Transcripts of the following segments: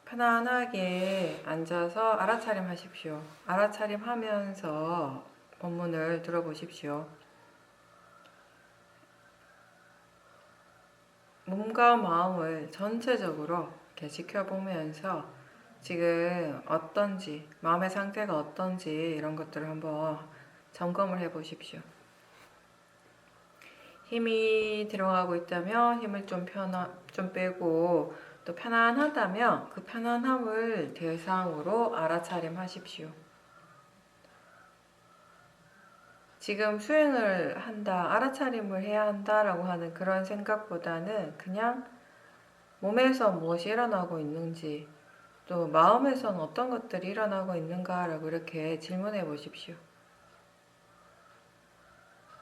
편안하게 앉아서 알아차림 하십시오. 알아차림 하면서 본문을 들어보십시오. 몸과 마음을 전체적으로 이렇게 지켜보면서 지금 어떤지, 마음의 상태가 어떤지 이런 것들을 한번 점검을 해 보십시오. 힘이 들어가고 있다면 힘을 좀 빼고, 또 편안하다면 그 편안함을 대상으로 알아차림 하십시오. 지금 수행을 한다, 알아차림을 해야 한다라고 하는 그런 생각보다는 그냥 몸에서 무엇이 일어나고 있는지, 또 마음에서는 어떤 것들이 일어나고 있는가라고 이렇게 질문해 보십시오.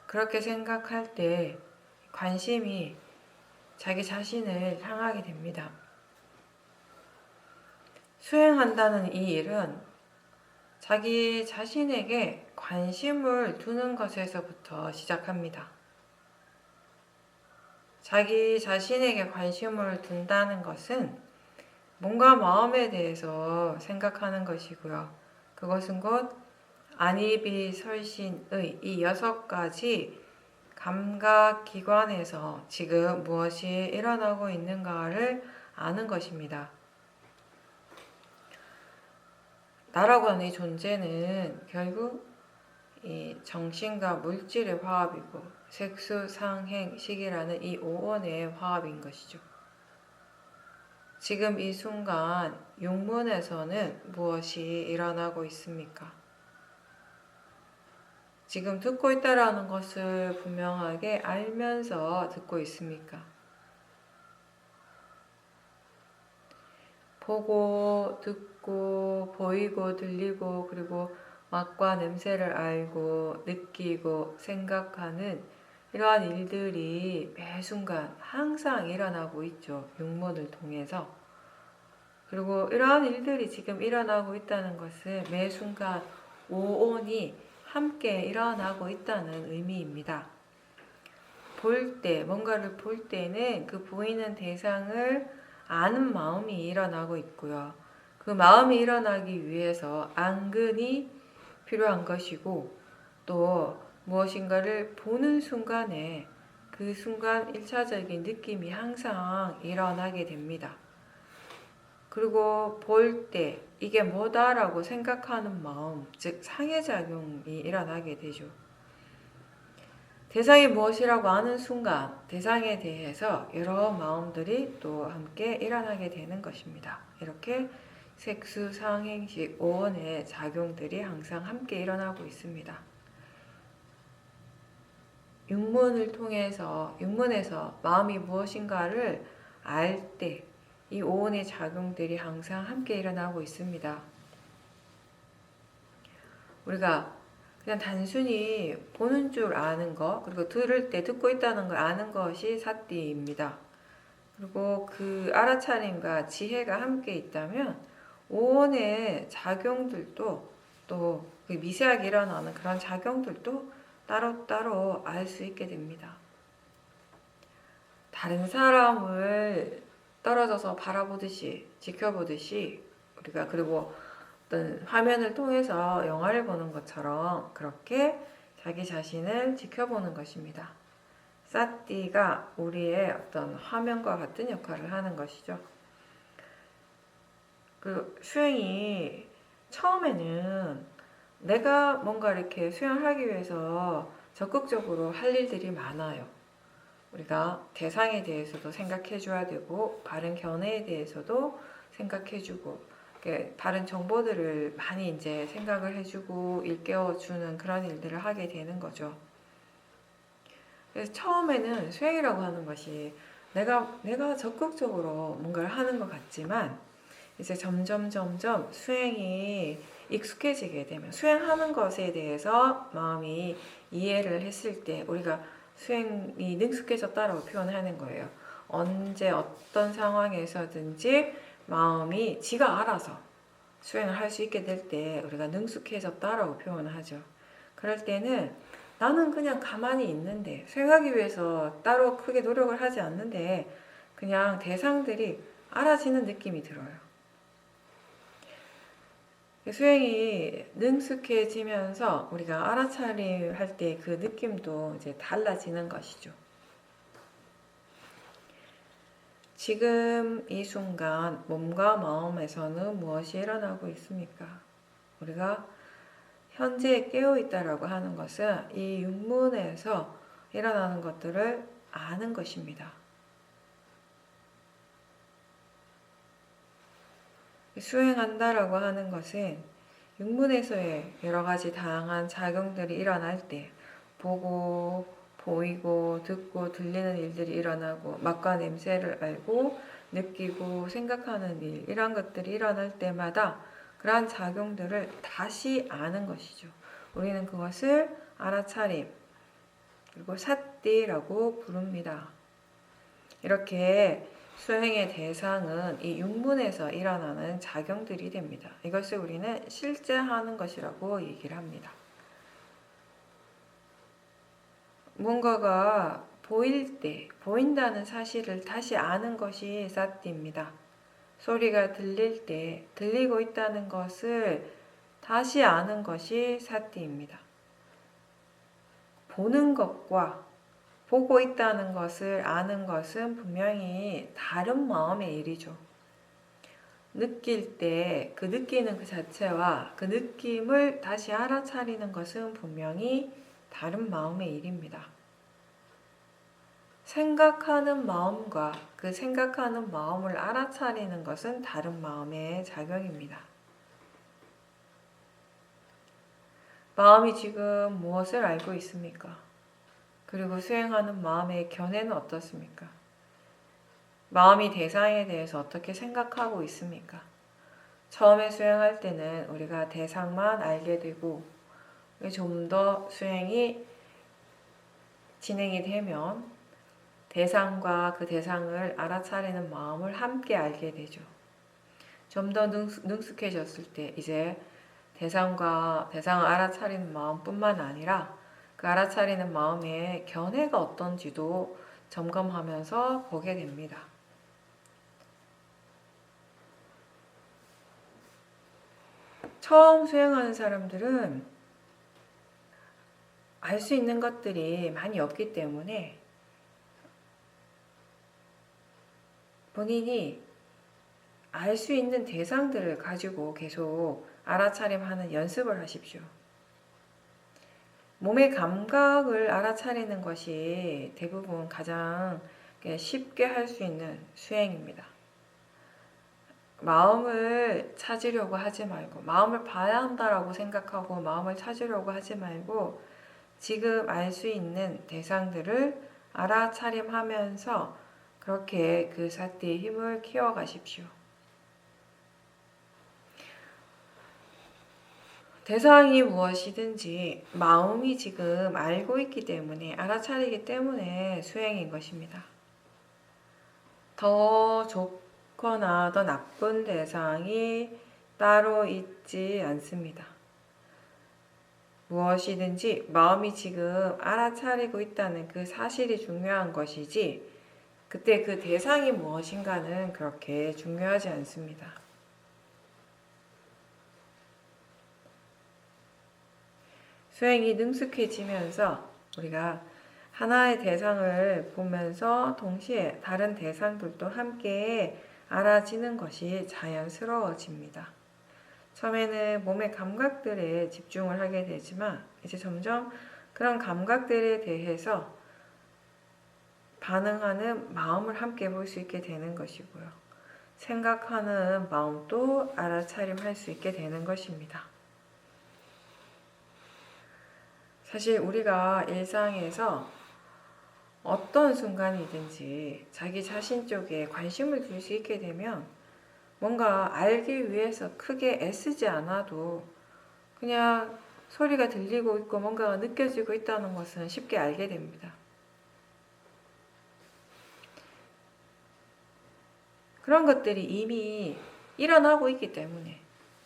그렇게 생각할 때 관심이 자기 자신을 향하게 됩니다. 수행한다는 이 일은 자기 자신에게 관심을 두는 것에서부터 시작합니다. 자기 자신에게 관심을 둔다는 것은 몸과 마음에 대해서 생각하는 것이고요. 그것은 곧 안이비 설신의 이 6가지 감각기관에서 지금 무엇이 일어나고 있는가를 아는 것입니다. 나라고 하는 이 존재는 결국 이 정신과 물질의 화합이고 색수상행식이라는 이 5원의 화합인 것이죠. 지금 이 순간 육문에서는 무엇이 일어나고 있습니까? 지금 듣고 있다라는 것을 분명하게 알면서 듣고 있습니까? 보고, 듣고, 보이고, 들리고, 그리고 맛과 냄새를 알고, 느끼고, 생각하는 이러한 일들이 매 순간 항상 일어나고 있죠. 육문을 통해서. 그리고 이러한 일들이 지금 일어나고 있다는 것은 매 순간 오온이 함께 일어나고 있다는 의미입니다. 볼 때, 뭔가를 볼 때는 그 보이는 대상을 아는 마음이 일어나고 있고요. 그 마음이 일어나기 위해서 안근이 필요한 것이고, 또 무엇인가를 보는 순간에 그 순간 1차적인 느낌이 항상 일어나게 됩니다. 그리고 볼 때 이게 뭐다라고 생각하는 마음, 즉 상해작용이 일어나게 되죠. 대상이 무엇이라고 아는 순간 대상에 대해서 여러 마음들이 또 함께 일어나게 되는 것입니다. 이렇게 색수상행식 5원의 작용들이 항상 함께 일어나고 있습니다. 육문을 통해서, 육문에서 마음이 무엇인가를 알 때 이 5원의 작용들이 항상 함께 일어나고 있습니다. 우리가 그냥 단순히 보는 줄 아는 것, 그리고 들을 때 듣고 있다는 걸 아는 것이 사띠입니다. 그리고 그 알아차림과 지혜가 함께 있다면 5원의 작용들도 또 그 미세하게 일어나는 그런 작용들도 따로따로 알 수 있게 됩니다. 다른 사람을 떨어져서 바라보듯이, 지켜보듯이 우리가 그리고 어떤 화면을 통해서 영화를 보는 것처럼 그렇게 자기 자신을 지켜보는 것입니다. 사띠가 우리의 어떤 화면과 같은 역할을 하는 것이죠. 그 수행이 처음에는 내가 뭔가 이렇게 수행하기 위해서 적극적으로 할 일들이 많아요. 우리가 대상에 대해서도 생각해 줘야 되고 바른 견해에 대해서도 생각해 주고 바른 정보들을 많이 이제 생각을 해주고 일깨워 주는 그런 일들을 하게 되는 거죠. 그래서 처음에는 수행이라고 하는 것이 내가 적극적으로 뭔가를 하는 것 같지만 이제 점점 수행이 익숙해지게 되면 수행하는 것에 대해서 마음이 이해를 했을 때 우리가 수행이 능숙해졌다라고 표현하는 거예요. 언제 어떤 상황에서든지 마음이 지가 알아서 수행을 할 수 있게 될 때 우리가 능숙해졌다라고 표현을 하죠. 그럴 때는 나는 그냥 가만히 있는데 수행하기 위해서 따로 크게 노력을 하지 않는데 그냥 대상들이 알아지는 느낌이 들어요. 수행이 능숙해지면서 우리가 알아차림할 때 그 느낌도 이제 달라지는 것이죠. 지금 이 순간 몸과 마음에서는 무엇이 일어나고 있습니까? 우리가 현재 깨어있다라고 하는 것은 이 육문에서 일어나는 것들을 아는 것입니다. 수행한다라고 하는 것은 육문에서의 여러 가지 다양한 작용들이 일어날 때 보고, 보이고, 듣고, 들리는 일들이 일어나고 맛과 냄새를 알고, 느끼고, 생각하는 일 이런 것들이 일어날 때마다 그러한 작용들을 다시 아는 것이죠. 우리는 그것을 알아차림 그리고 삿띠라고 부릅니다. 이렇게 수행의 대상은 이 육문에서 일어나는 작용들이 됩니다. 이것을 우리는 실제하는 것이라고 얘기를 합니다. 뭔가가 보일 때, 보인다는 사실을 다시 아는 것이 삿띠입니다. 소리가 들릴 때, 들리고 있다는 것을 다시 아는 것이 삿띠입니다. 보는 것과 보고 있다는 것을 아는 것은 분명히 다른 마음의 일이죠. 느낄 때 그 느끼는 그 자체와 그 느낌을 다시 알아차리는 것은 분명히 다른 마음의 일입니다. 생각하는 마음과 그 생각하는 마음을 알아차리는 것은 다른 마음의 작용입니다. 마음이 지금 무엇을 알고 있습니까? 그리고 수행하는 마음의 견해는 어떻습니까? 마음이 대상에 대해서 어떻게 생각하고 있습니까? 처음에 수행할 때는 우리가 대상만 알게 되고 좀 더 수행이 진행이 되면 대상과 그 대상을 알아차리는 마음을 함께 알게 되죠. 좀 더 능숙해졌을 때 이제 대상과 대상을 알아차리는 마음뿐만 아니라 그 알아차리는 마음의 견해가 어떤지도 점검하면서 보게 됩니다. 처음 수행하는 사람들은 알 수 있는 것들이 많이 없기 때문에 본인이 알 수 있는 대상들을 가지고 계속 알아차림하는 연습을 하십시오. 몸의 감각을 알아차리는 것이 대부분 가장 쉽게 할 수 있는 수행입니다. 마음을 찾으려고 하지 말고, 마음을 봐야 한다라고 생각하고 마음을 찾으려고 하지 말고 지금 알 수 있는 대상들을 알아차림하면서 그렇게 그 삿띠의 힘을 키워가십시오. 대상이 무엇이든지 마음이 지금 알고 있기 때문에 알아차리기 때문에 수행인 것입니다. 더 좋거나 더 나쁜 대상이 따로 있지 않습니다. 무엇이든지 마음이 지금 알아차리고 있다는 그 사실이 중요한 것이지 그때 그 대상이 무엇인가는 그렇게 중요하지 않습니다. 수행이 능숙해지면서 우리가 하나의 대상을 보면서 동시에 다른 대상들도 함께 알아지는 것이 자연스러워집니다. 처음에는 몸의 감각들에 집중을 하게 되지만 이제 점점 그런 감각들에 대해서 반응하는 마음을 함께 볼 수 있게 되는 것이고요. 생각하는 마음도 알아차림할 수 있게 되는 것입니다. 사실 우리가 일상에서 어떤 순간이든지 자기 자신 쪽에 관심을 둘 수 있게 되면 뭔가 알기 위해서 크게 애쓰지 않아도 그냥 소리가 들리고 있고 뭔가가 느껴지고 있다는 것은 쉽게 알게 됩니다. 그런 것들이 이미 일어나고 있기 때문에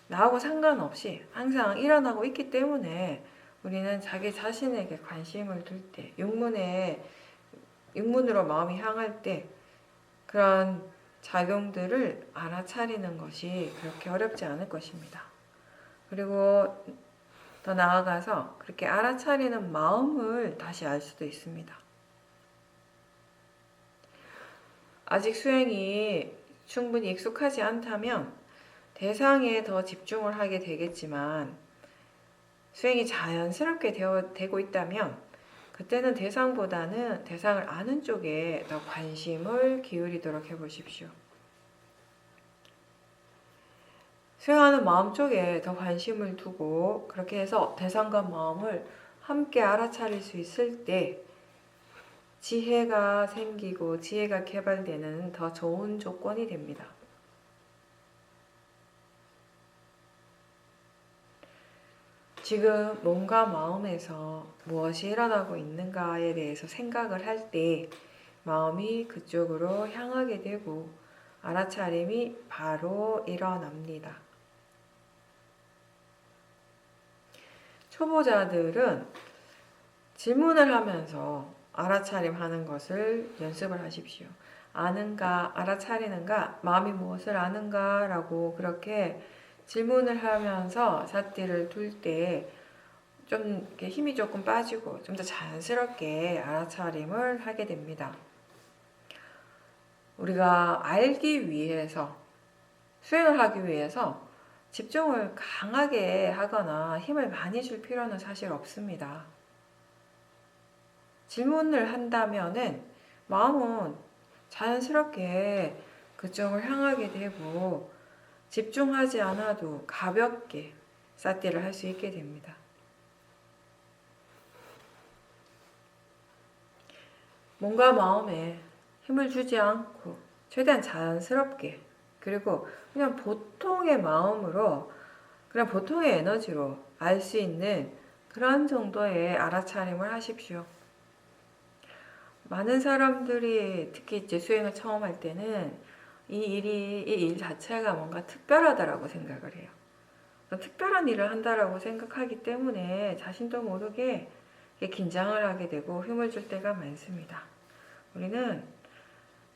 나하고 상관없이 항상 일어나고 있기 때문에 우리는 자기 자신에게 관심을 둘 때, 육문으로 마음이 향할 때 그런 작용들을 알아차리는 것이 그렇게 어렵지 않을 것입니다. 그리고 더 나아가서 그렇게 알아차리는 마음을 다시 알 수도 있습니다. 아직 수행이 충분히 익숙하지 않다면 대상에 더 집중을 하게 되겠지만, 수행이 자연스럽게 되고 있다면 그때는 대상보다는 대상을 아는 쪽에 더 관심을 기울이도록 해보십시오. 수행하는 마음 쪽에 더 관심을 두고 그렇게 해서 대상과 마음을 함께 알아차릴 수 있을 때 지혜가 생기고 지혜가 개발되는 더 좋은 조건이 됩니다. 지금 몸과 마음에서 무엇이 일어나고 있는가에 대해서 생각을 할 때 마음이 그쪽으로 향하게 되고 알아차림이 바로 일어납니다. 초보자들은 질문을 하면서 알아차림 하는 것을 연습을 하십시오. 아는가, 알아차리는가, 마음이 무엇을 아는가 라고 그렇게 질문을 하면서 삿대를 둘 때 좀 힘이 조금 빠지고 좀 더 자연스럽게 알아차림을 하게 됩니다. 우리가 알기 위해서, 수행을 하기 위해서 집중을 강하게 하거나 힘을 많이 줄 필요는 사실 없습니다. 질문을 한다면은 마음은 자연스럽게 그쪽을 향하게 되고 집중하지 않아도 가볍게 삿대를 할 수 있게 됩니다. 몸과 마음에 힘을 주지 않고 최대한 자연스럽게, 그리고 그냥 보통의 마음으로, 그냥 보통의 에너지로 알 수 있는 그런 정도의 알아차림을 하십시오. 많은 사람들이 특히 이제 수행을 처음 할 때는 이 일 자체가 뭔가 특별하다라고 생각을 해요. 특별한 일을 한다라고 생각하기 때문에 자신도 모르게 긴장을 하게 되고 힘을 줄 때가 많습니다. 우리는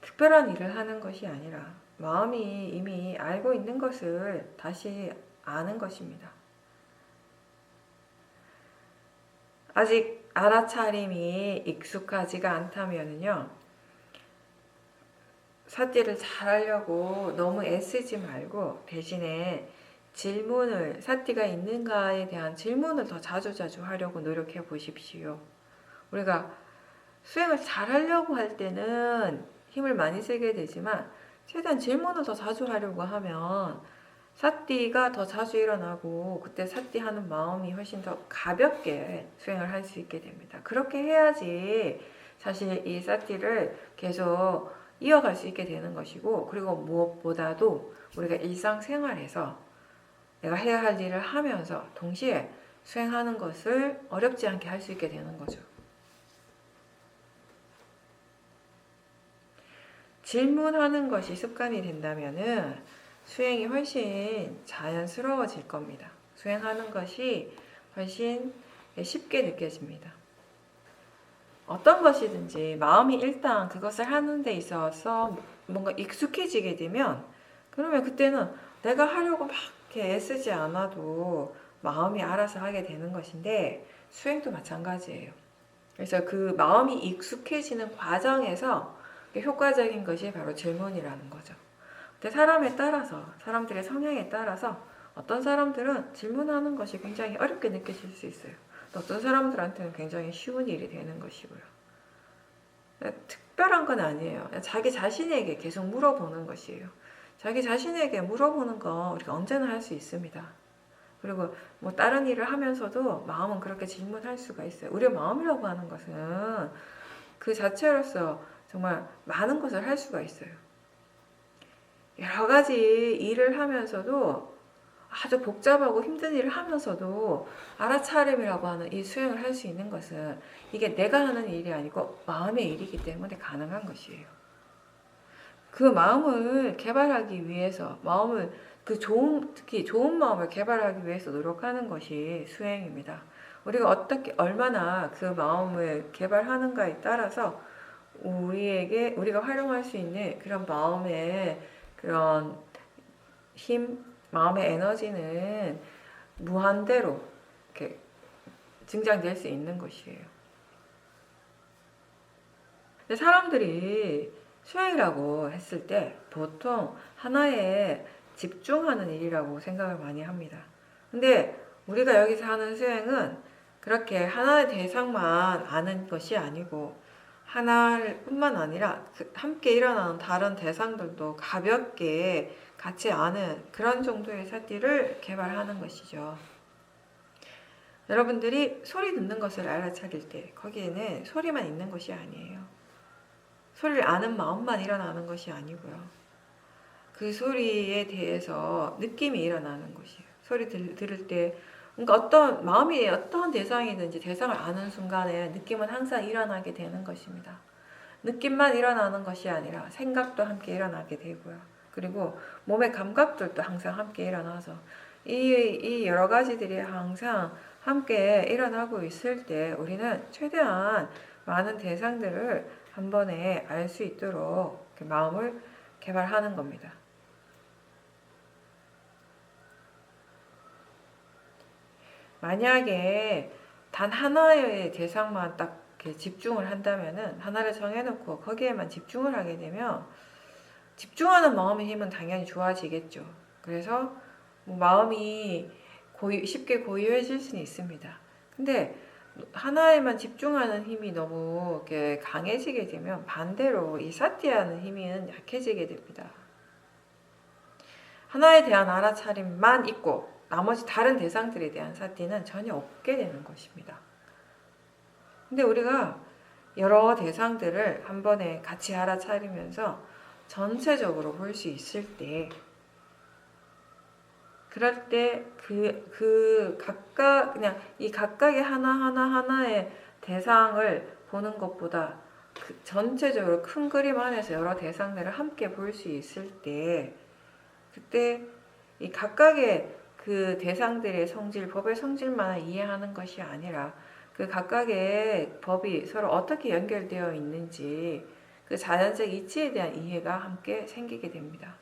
특별한 일을 하는 것이 아니라 마음이 이미 알고 있는 것을 다시 아는 것입니다. 아직 알아차림이 익숙하지가 않다면요, 삿대를 잘 하려고 너무 애쓰지 말고 대신에 질문을, 삿대가 있는가에 대한 질문을 더 자주자주 하려고 노력해 보십시오. 우리가 수행을 잘 하려고 할 때는 힘을 많이 쓰게 되지만 최대한 질문을 더 자주 하려고 하면 삿대가 더 자주 일어나고 그때 삿대 하는 마음이 훨씬 더 가볍게 수행을 할 수 있게 됩니다. 그렇게 해야지 사실 이 삿대를 계속 이어갈 수 있게 되는 것이고, 그리고 무엇보다도 우리가 일상생활에서 내가 해야 할 일을 하면서 동시에 수행하는 것을 어렵지 않게 할 수 있게 되는 거죠. 질문하는 것이 습관이 된다면은 수행이 훨씬 자연스러워질 겁니다. 수행하는 것이 훨씬 쉽게 느껴집니다. 어떤 것이든지 마음이 일단 그것을 하는 데 있어서 뭔가 익숙해지게 되면, 그러면 그때는 내가 하려고 막 이렇게 애쓰지 않아도 마음이 알아서 하게 되는 것인데, 수행도 마찬가지예요. 그래서 그 마음이 익숙해지는 과정에서 효과적인 것이 바로 질문이라는 거죠. 근데 사람에 따라서, 사람들의 성향에 따라서 어떤 사람들은 질문하는 것이 굉장히 어렵게 느껴질 수 있어요. 또 어떤 사람들한테는 굉장히 쉬운 일이 되는 것이고요. 특별한 건 아니에요. 자기 자신에게 계속 물어보는 것이에요. 자기 자신에게 물어보는 거 우리가 언제나 할 수 있습니다. 그리고 뭐 다른 일을 하면서도 마음은 그렇게 질문할 수가 있어요. 우리의 마음이라고 하는 것은 그 자체로서 정말 많은 것을 할 수가 있어요. 여러 가지 일을 하면서도, 아주 복잡하고 힘든 일을 하면서도 알아차림이라고 하는 이 수행을 할 수 있는 것은 이게 내가 하는 일이 아니고 마음의 일이기 때문에 가능한 것이에요. 그 마음을 개발하기 위해서, 마음을 특히 좋은 마음을 개발하기 위해서 노력하는 것이 수행입니다. 우리가 얼마나 그 마음을 개발하는가에 따라서 우리가 활용할 수 있는 그런 마음의 그런 힘, 마음의 에너지는 무한대로 이렇게 증장될 수 있는 것이에요. 근데 사람들이 수행이라고 했을 때 보통 하나에 집중하는 일이라고 생각을 많이 합니다. 근데 우리가 여기서 하는 수행은 그렇게 하나의 대상만 아는 것이 아니고 하나를 뿐만 아니라 함께 일어나는 다른 대상들도 가볍게 같이 아는 그런 정도의 사티를 개발하는 것이죠. 여러분들이 소리 듣는 것을 알아차릴 때 거기에는 소리만 있는 것이 아니에요. 소리를 아는 마음만 일어나는 것이 아니고요. 그 소리에 대해서 느낌이 일어나는 것이에요. 소리 들을 때 그러니까 어떤 마음이 어떤 대상이든지 대상을 아는 순간에 느낌은 항상 일어나게 되는 것입니다. 느낌만 일어나는 것이 아니라 생각도 함께 일어나게 되고요. 그리고 몸의 감각들도 항상 함께 일어나서 이 여러 가지들이 항상 함께 일어나고 있을 때 우리는 최대한 많은 대상들을 한 번에 알 수 있도록 마음을 개발하는 겁니다. 만약에 단 하나의 대상만 딱 이렇게 집중을 한다면은 하나를 정해놓고 거기에만 집중을 하게 되면 집중하는 마음의 힘은 당연히 좋아지겠죠. 그래서 뭐 마음이 쉽게 고요해질 수는 있습니다. 근데 하나에만 집중하는 힘이 너무 이렇게 강해지게 되면 반대로 이 사티하는 힘은 약해지게 됩니다. 하나에 대한 알아차림만 있고 나머지 다른 대상들에 대한 사티는 전혀 없게 되는 것입니다. 근데 우리가 여러 대상들을 한 번에 같이 알아차리면서 전체적으로 볼 수 있을 때 그럴 때 각각 그냥 이 각각의 하나의 대상을 보는 것보다 전체적으로 큰 그림 안에서 여러 대상들을 함께 볼 수 있을 때 그때 이 각각의 그 대상들의 성질, 법의 성질만 이해하는 것이 아니라 그 각각의 법이 서로 어떻게 연결되어 있는지 그 자연적 이치에 대한 이해가 함께 생기게 됩니다.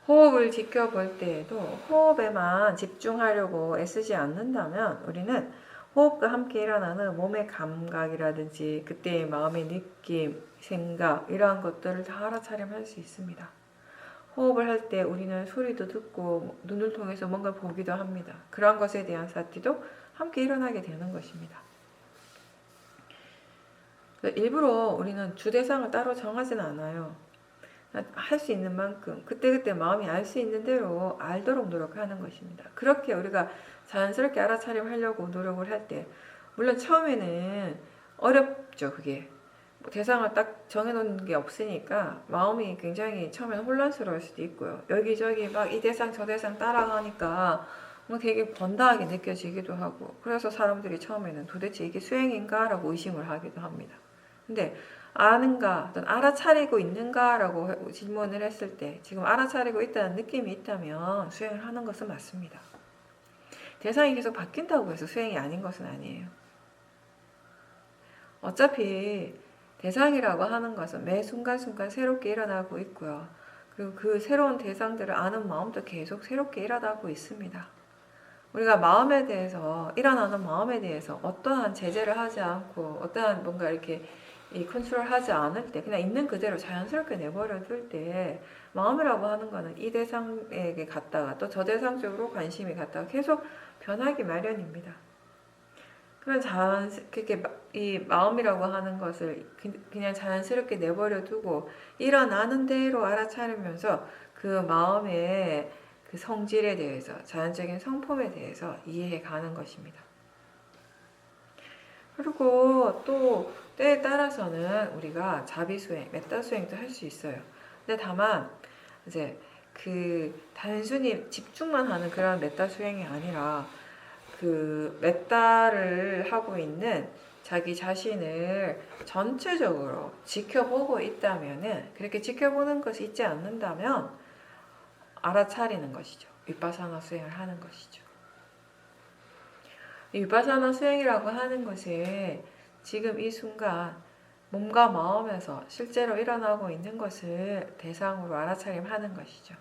호흡을 지켜볼 때에도 호흡에만 집중하려고 애쓰지 않는다면 우리는 호흡과 함께 일어나는 몸의 감각이라든지 그때의 마음의 느낌, 생각 이러한 것들을 다 알아차림할 수 있습니다. 호흡을 할 때 우리는 소리도 듣고 눈을 통해서 뭔가 보기도 합니다. 그러한 것에 대한 사티도 함께 일어나게 되는 것입니다. 일부러 우리는 주대상을 따로 정하지는 않아요. 할 수 있는 만큼 그때그때 마음이 알 수 있는 대로 알도록 노력하는 것입니다. 그렇게 우리가 자연스럽게 알아차림하려고 노력을 할 때 물론 처음에는 어렵죠. 그게 대상을 딱 정해놓은 게 없으니까 마음이 굉장히 처음에는 혼란스러울 수도 있고요. 여기저기 막 이 대상 저 대상 따라가니까 뭐 되게 번다하게 느껴지기도 하고 그래서 사람들이 처음에는 도대체 이게 수행인가? 라고 의심을 하기도 합니다. 근데 아는가, 어떤 알아차리고 있는가? 라고 질문을 했을 때 지금 알아차리고 있다는 느낌이 있다면 수행을 하는 것은 맞습니다. 대상이 계속 바뀐다고 해서 수행이 아닌 것은 아니에요. 어차피 대상이라고 하는 것은 매 순간순간 새롭게 일어나고 있고요. 그리고 그 새로운 대상들을 아는 마음도 계속 새롭게 일어나고 있습니다. 우리가 마음에 대해서, 일어나는 마음에 대해서 어떠한 제재를 하지 않고 어떠한 뭔가 이렇게 컨트롤하지 않을 때 그냥 있는 그대로 자연스럽게 내버려 둘 때 마음이라고 하는 거는 이 대상에게 갔다가 또 저 대상 쪽으로 관심이 갔다가 계속 변하기 마련입니다. 그런 그렇게 이 마음이라고 하는 것을 그냥 자연스럽게 내버려 두고 일어나는 대로 알아차리면서 그 마음의 그 성질에 대해서 자연적인 성품에 대해서 이해해 가는 것입니다. 그리고 또 때에 따라서는 우리가 자비수행, 메타수행도 할 수 있어요. 근데 다만 이제 그 단순히 집중만 하는 그런 메타수행이 아니라 그 메타를 하고 있는 자기 자신을 전체적으로 지켜보고 있다면은 그렇게 지켜보는 것이 있지 않는다면 알아차리는 것이죠. 위파사나 수행을 하는 것이죠. 위파사나 수행이라고 하는 것은 지금 이 순간 몸과 마음에서 실제로 일어나고 있는 것을 대상으로 알아차림하는 것이죠.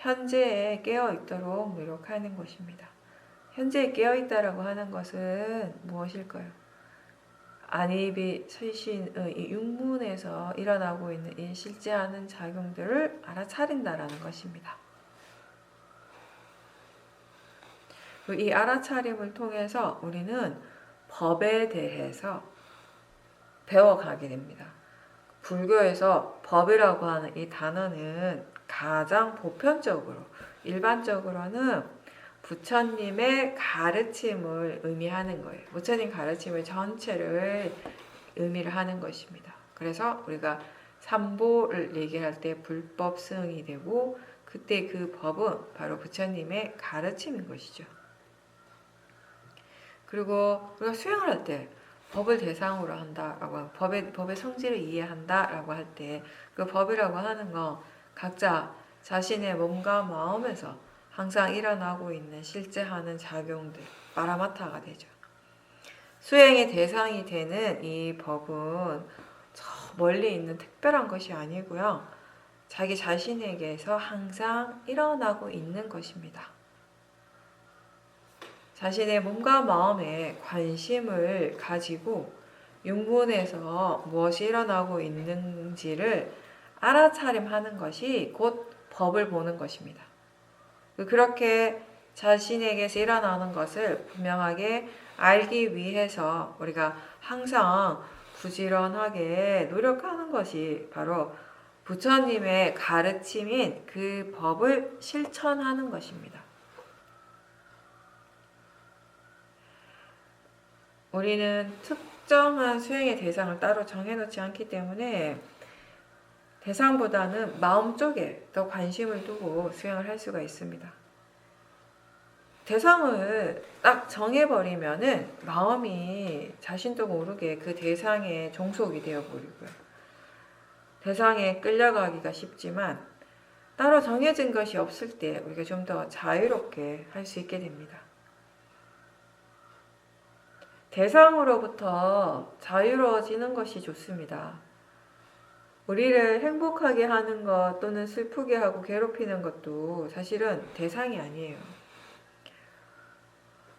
현재에 깨어 있도록 노력하는 것입니다. 현재에 깨어 있다라고 하는 것은 무엇일까요? 안입이 서신의 육문에서 일어나고 있는 이 실제하는 작용들을 알아차린다라는 것입니다. 이 알아차림을 통해서 우리는 법에 대해서 배워가게 됩니다. 불교에서 법이라고 하는 이 단어는 가장 보편적으로, 일반적으로는 부처님의 가르침을 의미하는 거예요. 부처님 가르침의 전체를 의미를 하는 것입니다. 그래서 우리가 삼보를 얘기할 때 불법 승이 되고, 그때 그 법은 바로 부처님의 가르침인 것이죠. 그리고 우리가 수행을 할 때 법을 대상으로 한다라고, 법의 성질을 이해한다라고 할 때 그 법이라고 하는 건 각자 자신의 몸과 마음에서 항상 일어나고 있는 실제 하는 작용들, 파라마타가 되죠. 수행의 대상이 되는 이 법은 저 멀리 있는 특별한 것이 아니고요. 자기 자신에게서 항상 일어나고 있는 것입니다. 자신의 몸과 마음에 관심을 가지고 육문에서 무엇이 일어나고 있는지를 알아차림하는 것이 곧 법을 보는 것입니다. 그렇게 자신에게서 일어나는 것을 분명하게 알기 위해서 우리가 항상 부지런하게 노력하는 것이 바로 부처님의 가르침인 그 법을 실천하는 것입니다. 우리는 특정한 수행의 대상을 따로 정해놓지 않기 때문에 대상보다는 마음 쪽에 더 관심을 두고 수행을 할 수가 있습니다. 대상을 딱 정해버리면은 마음이 자신도 모르게 그 대상에 종속이 되어버리고요. 대상에 끌려가기가 쉽지만 따로 정해진 것이 없을 때 우리가 좀 더 자유롭게 할 수 있게 됩니다. 대상으로부터 자유로워지는 것이 좋습니다. 우리를 행복하게 하는 것 또는 슬프게 하고 괴롭히는 것도 사실은 대상이 아니에요.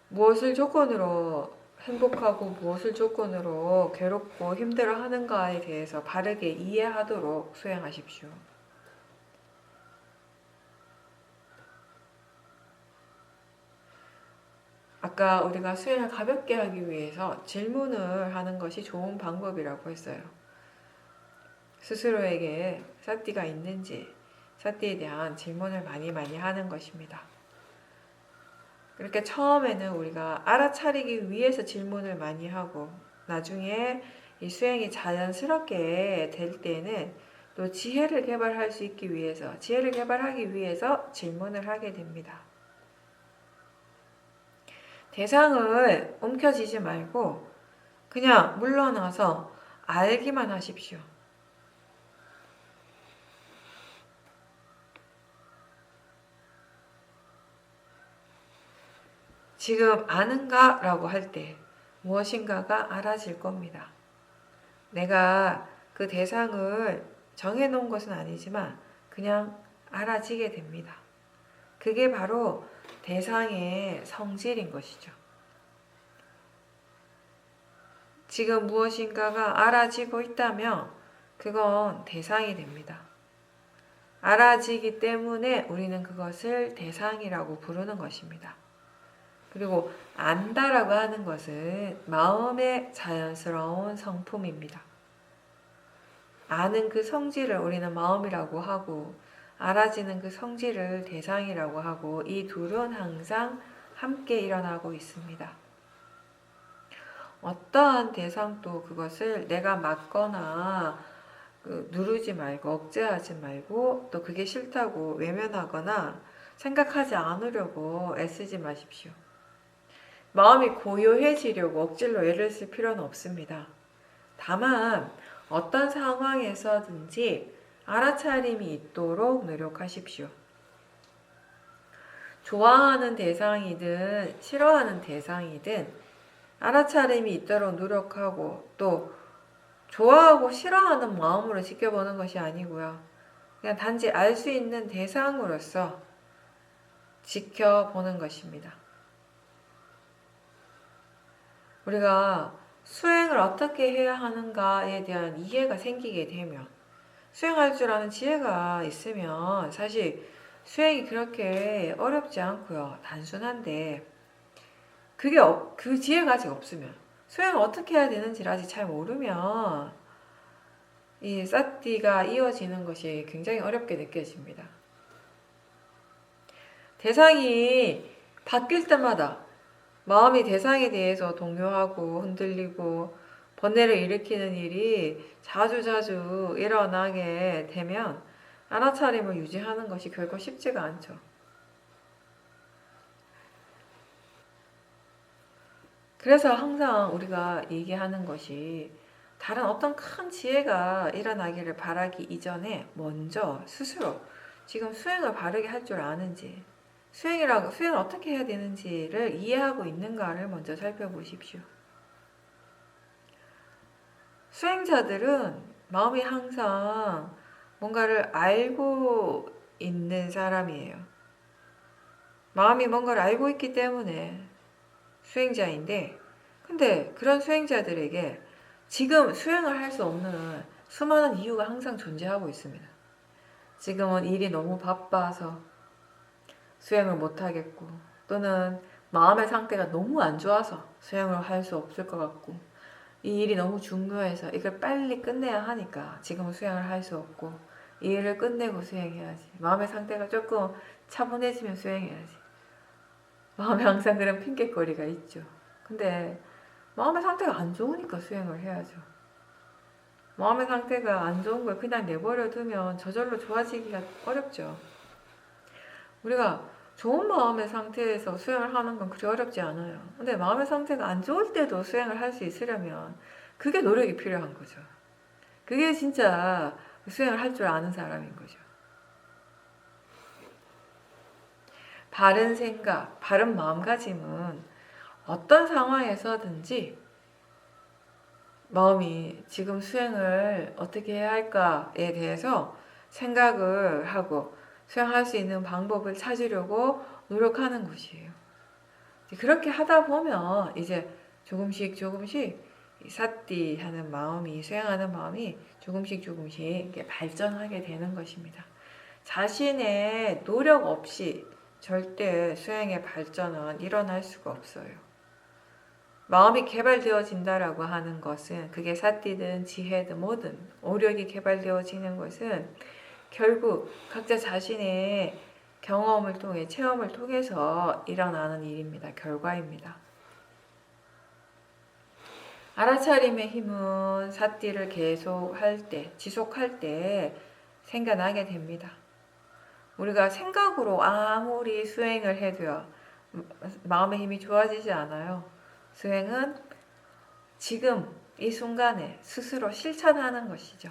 무엇을 조건으로 행복하고 무엇을 조건으로 괴롭고 힘들어 하는가에 대해서 바르게 이해하도록 수행하십시오. 아까 우리가 수행을 가볍게 하기 위해서 질문을 하는 것이 좋은 방법이라고 했어요. 스스로에게 사띠가 있는지, 사띠에 대한 질문을 많이 하는 것입니다. 그렇게 처음에는 우리가 알아차리기 위해서 질문을 많이 하고 나중에 이 수행이 자연스럽게 될 때는 또 지혜를 개발할 수 있기 위해서, 지혜를 개발하기 위해서 질문을 하게 됩니다. 대상을 움켜쥐지 말고 그냥 물러나서 알기만 하십시오. 지금 아는가? 라고 할 때 무엇인가가 알아질 겁니다. 내가 그 대상을 정해놓은 것은 아니지만 그냥 알아지게 됩니다. 그게 바로 대상의 성질인 것이죠. 지금 무엇인가가 알아지고 있다면 그건 대상이 됩니다. 알아지기 때문에 우리는 그것을 대상이라고 부르는 것입니다. 그리고 안다라고 하는 것은 마음의 자연스러운 성품입니다. 아는 그 성질을 우리는 마음이라고 하고 알아지는 그 성질을 대상이라고 하고 이 둘은 항상 함께 일어나고 있습니다. 어떠한 대상도 그것을 내가 맞거나 누르지 말고 억제하지 말고 또 그게 싫다고 외면하거나 생각하지 않으려고 애쓰지 마십시오. 마음이 고요해지려고 억지로 애를 쓸 필요는 없습니다. 다만 어떤 상황에서든지 알아차림이 있도록 노력하십시오. 좋아하는 대상이든 싫어하는 대상이든 알아차림이 있도록 노력하고 또 좋아하고 싫어하는 마음으로 지켜보는 것이 아니고요. 그냥 단지 알 수 있는 대상으로서 지켜보는 것입니다. 우리가 수행을 어떻게 해야 하는가에 대한 이해가 생기게 되면, 수행할 줄 아는 지혜가 있으면 사실 수행이 그렇게 어렵지 않고요. 단순한데, 그 지혜가 아직 없으면, 수행을 어떻게 해야 되는지를 아직 잘 모르면 이 사티가 이어지는 것이 굉장히 어렵게 느껴집니다. 대상이 바뀔 때마다 마음이 대상에 대해서 동요하고 흔들리고 번뇌를 일으키는 일이 자주자주 일어나게 되면 알아차림을 유지하는 것이 결코 쉽지가 않죠. 그래서 항상 우리가 얘기하는 것이 다른 어떤 큰 지혜가 일어나기를 바라기 이전에 먼저 스스로 지금 수행을 바르게 할 줄 아는지, 수행을 어떻게 해야 되는지를 이해하고 있는가를 먼저 살펴보십시오. 수행자들은 마음이 항상 뭔가를 알고 있는 사람이에요. 마음이 뭔가를 알고 있기 때문에 수행자인데, 근데 그런 수행자들에게 지금 수행을 할 수 없는 수많은 이유가 항상 존재하고 있습니다. 지금은 일이 너무 바빠서 수행을 못하겠고, 또는 마음의 상태가 너무 안 좋아서 수행을 할 수 없을 것 같고, 이 일이 너무 중요해서 이걸 빨리 끝내야 하니까 지금은 수행을 할 수 없고, 이 일을 끝내고 수행해야지. 마음의 상태가 조금 차분해지면 수행해야지. 마음에 항상 그런 핑계거리가 있죠. 근데 마음의 상태가 안 좋으니까 수행을 해야죠. 마음의 상태가 안 좋은 걸 그냥 내버려 두면 저절로 좋아지기가 어렵죠. 우리가 좋은 마음의 상태에서 수행을 하는 건 그리 어렵지 않아요. 근데 마음의 상태가 안 좋을 때도 수행을 할 수 있으려면 그게 노력이 필요한 거죠. 그게 진짜 수행을 할 줄 아는 사람인 거죠. 바른 생각, 바른 마음가짐은 어떤 상황에서든지 마음이 지금 수행을 어떻게 해야 할까에 대해서 생각을 하고 수행할 수 있는 방법을 찾으려고 노력하는 것이에요. 그렇게 하다 보면 이제 조금씩 사띠 하는 마음이, 수행하는 마음이 조금씩 발전하게 되는 것입니다. 자신의 노력 없이 절대 수행의 발전은 일어날 수가 없어요. 마음이 개발되어진다라고 하는 것은, 그게 사띠든 지혜든 뭐든 오력이 개발되어지는 것은 결국 각자 자신의 경험을 통해, 체험을 통해서 일어나는 일입니다. 결과입니다. 알아차림의 힘은 사띠를 지속할 때 생겨나게 됩니다. 우리가 생각으로 아무리 수행을 해도요, 마음의 힘이 좋아지지 않아요. 수행은 지금 이 순간에 스스로 실천하는 것이죠.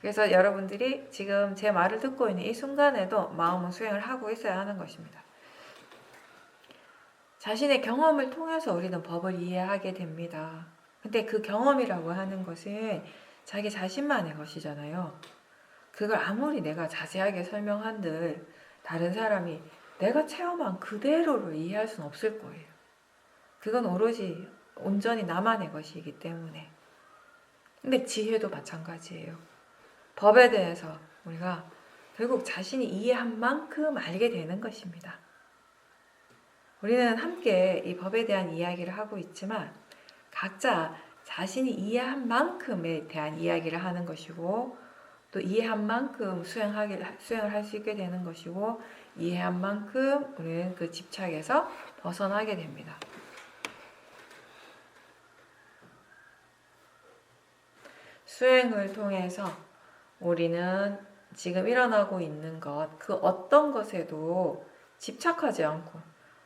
그래서 여러분들이 지금 제 말을 듣고 있는 이 순간에도 마음은 수행을 하고 있어야 하는 것입니다. 자신의 경험을 통해서 우리는 법을 이해하게 됩니다. 근데 그 경험이라고 하는 것은 자기 자신만의 것이잖아요. 그걸 아무리 내가 자세하게 설명한들 다른 사람이 내가 체험한 그대로를 이해할 수는 없을 거예요. 그건 오로지 온전히 나만의 것이기 때문에. 근데 지혜도 마찬가지예요. 법에 대해서 우리가 결국 자신이 이해한 만큼 알게 되는 것입니다. 우리는 함께 이 법에 대한 이야기를 하고 있지만 각자 자신이 이해한 만큼에 대한 이야기를 하는 것이고, 또 이해한 만큼 수행을 할 수 있게 되는 것이고, 이해한 만큼 우리는 그 집착에서 벗어나게 됩니다. 수행을 통해서 우리는 지금 일어나고 있는 것, 그 어떤 것에도 집착하지 않고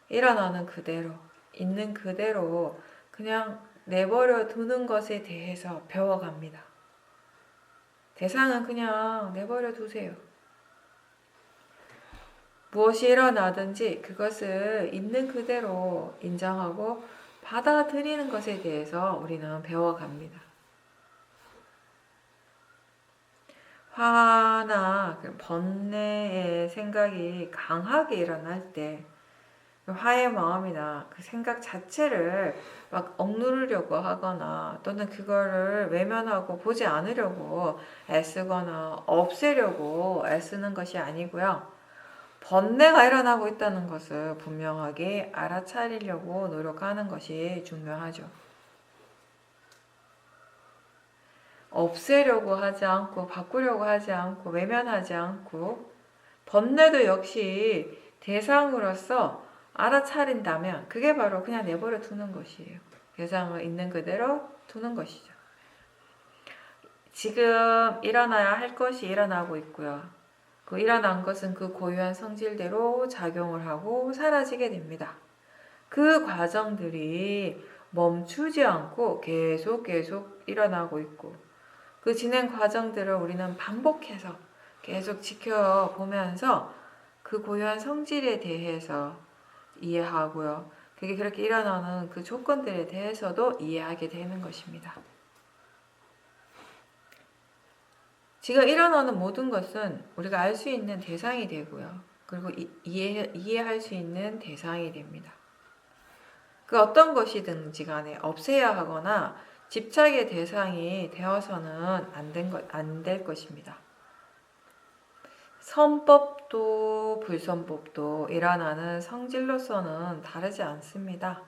일어나는 그대로, 있는 그대로 그냥 내버려 두는 것에 대해서 배워갑니다. 대상은 그냥 내버려 두세요. 무엇이 일어나든지 그것을 있는 그대로 인정하고 받아들이는 것에 대해서 우리는 배워갑니다. 화나 번뇌의 생각이 강하게 일어날 때 화의 마음이나 그 생각 자체를 막 억누르려고 하거나 또는 그거를 외면하고 보지 않으려고 애쓰거나 없애려고 애쓰는 것이 아니고요. 번뇌가 일어나고 있다는 것을 분명하게 알아차리려고 노력하는 것이 중요하죠. 없애려고 하지 않고 바꾸려고 하지 않고 외면하지 않고 번뇌도 역시 대상으로서 알아차린다면 그게 바로 그냥 내버려 두는 것이에요. 대상을 있는 그대로 두는 것이죠. 지금 일어나야 할 것이 일어나고 있고요. 그 일어난 것은 그 고유한 성질대로 작용을 하고 사라지게 됩니다. 그 과정들이 멈추지 않고 계속 일어나고 있고 그 진행 과정들을 우리는 반복해서 계속 지켜보면서 그 고유한 성질에 대해서 이해하고요. 그게 그렇게 일어나는 그 조건들에 대해서도 이해하게 되는 것입니다. 지금 일어나는 모든 것은 우리가 알 수 있는 대상이 되고요. 그리고 이해할 수 있는 대상이 됩니다. 그 어떤 것이든지 간에 없애야 하거나 집착의 대상이 되어서는 안 될 것입니다. 선법도 불선법도 일어나는 성질로서는 다르지 않습니다.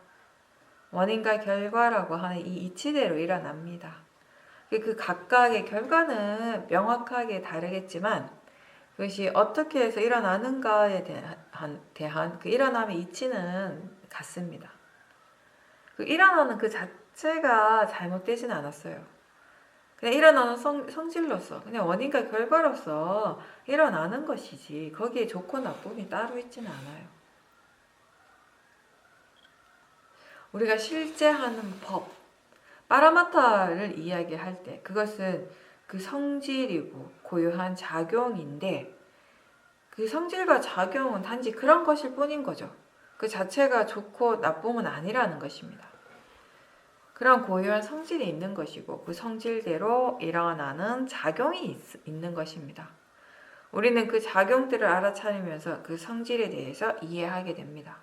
원인과 결과라고 하는 이 이치대로 일어납니다. 그 각각의 결과는 명확하게 다르겠지만 그것이 어떻게 해서 일어나는가에 대한 그 일어남의 이치는 같습니다. 그 일어나는 그 자체가 잘못되진 않았어요. 그냥 일어나는 성질로서 그냥 원인과 결과로서 일어나는 것이지 거기에 좋고 나쁨이 따로 있지는 않아요. 우리가 실제 하는 법, 파라마타를 이야기할 때 그것은 그 성질이고 고유한 작용인데 그 성질과 작용은 단지 그런 것일 뿐인 거죠. 그 자체가 좋고 나쁨은 아니라는 것입니다. 그런 고유한 성질이 있는 것이고 그 성질대로 일어나는 작용이 있는 것입니다. 우리는 그 작용들을 알아차리면서 그 성질에 대해서 이해하게 됩니다.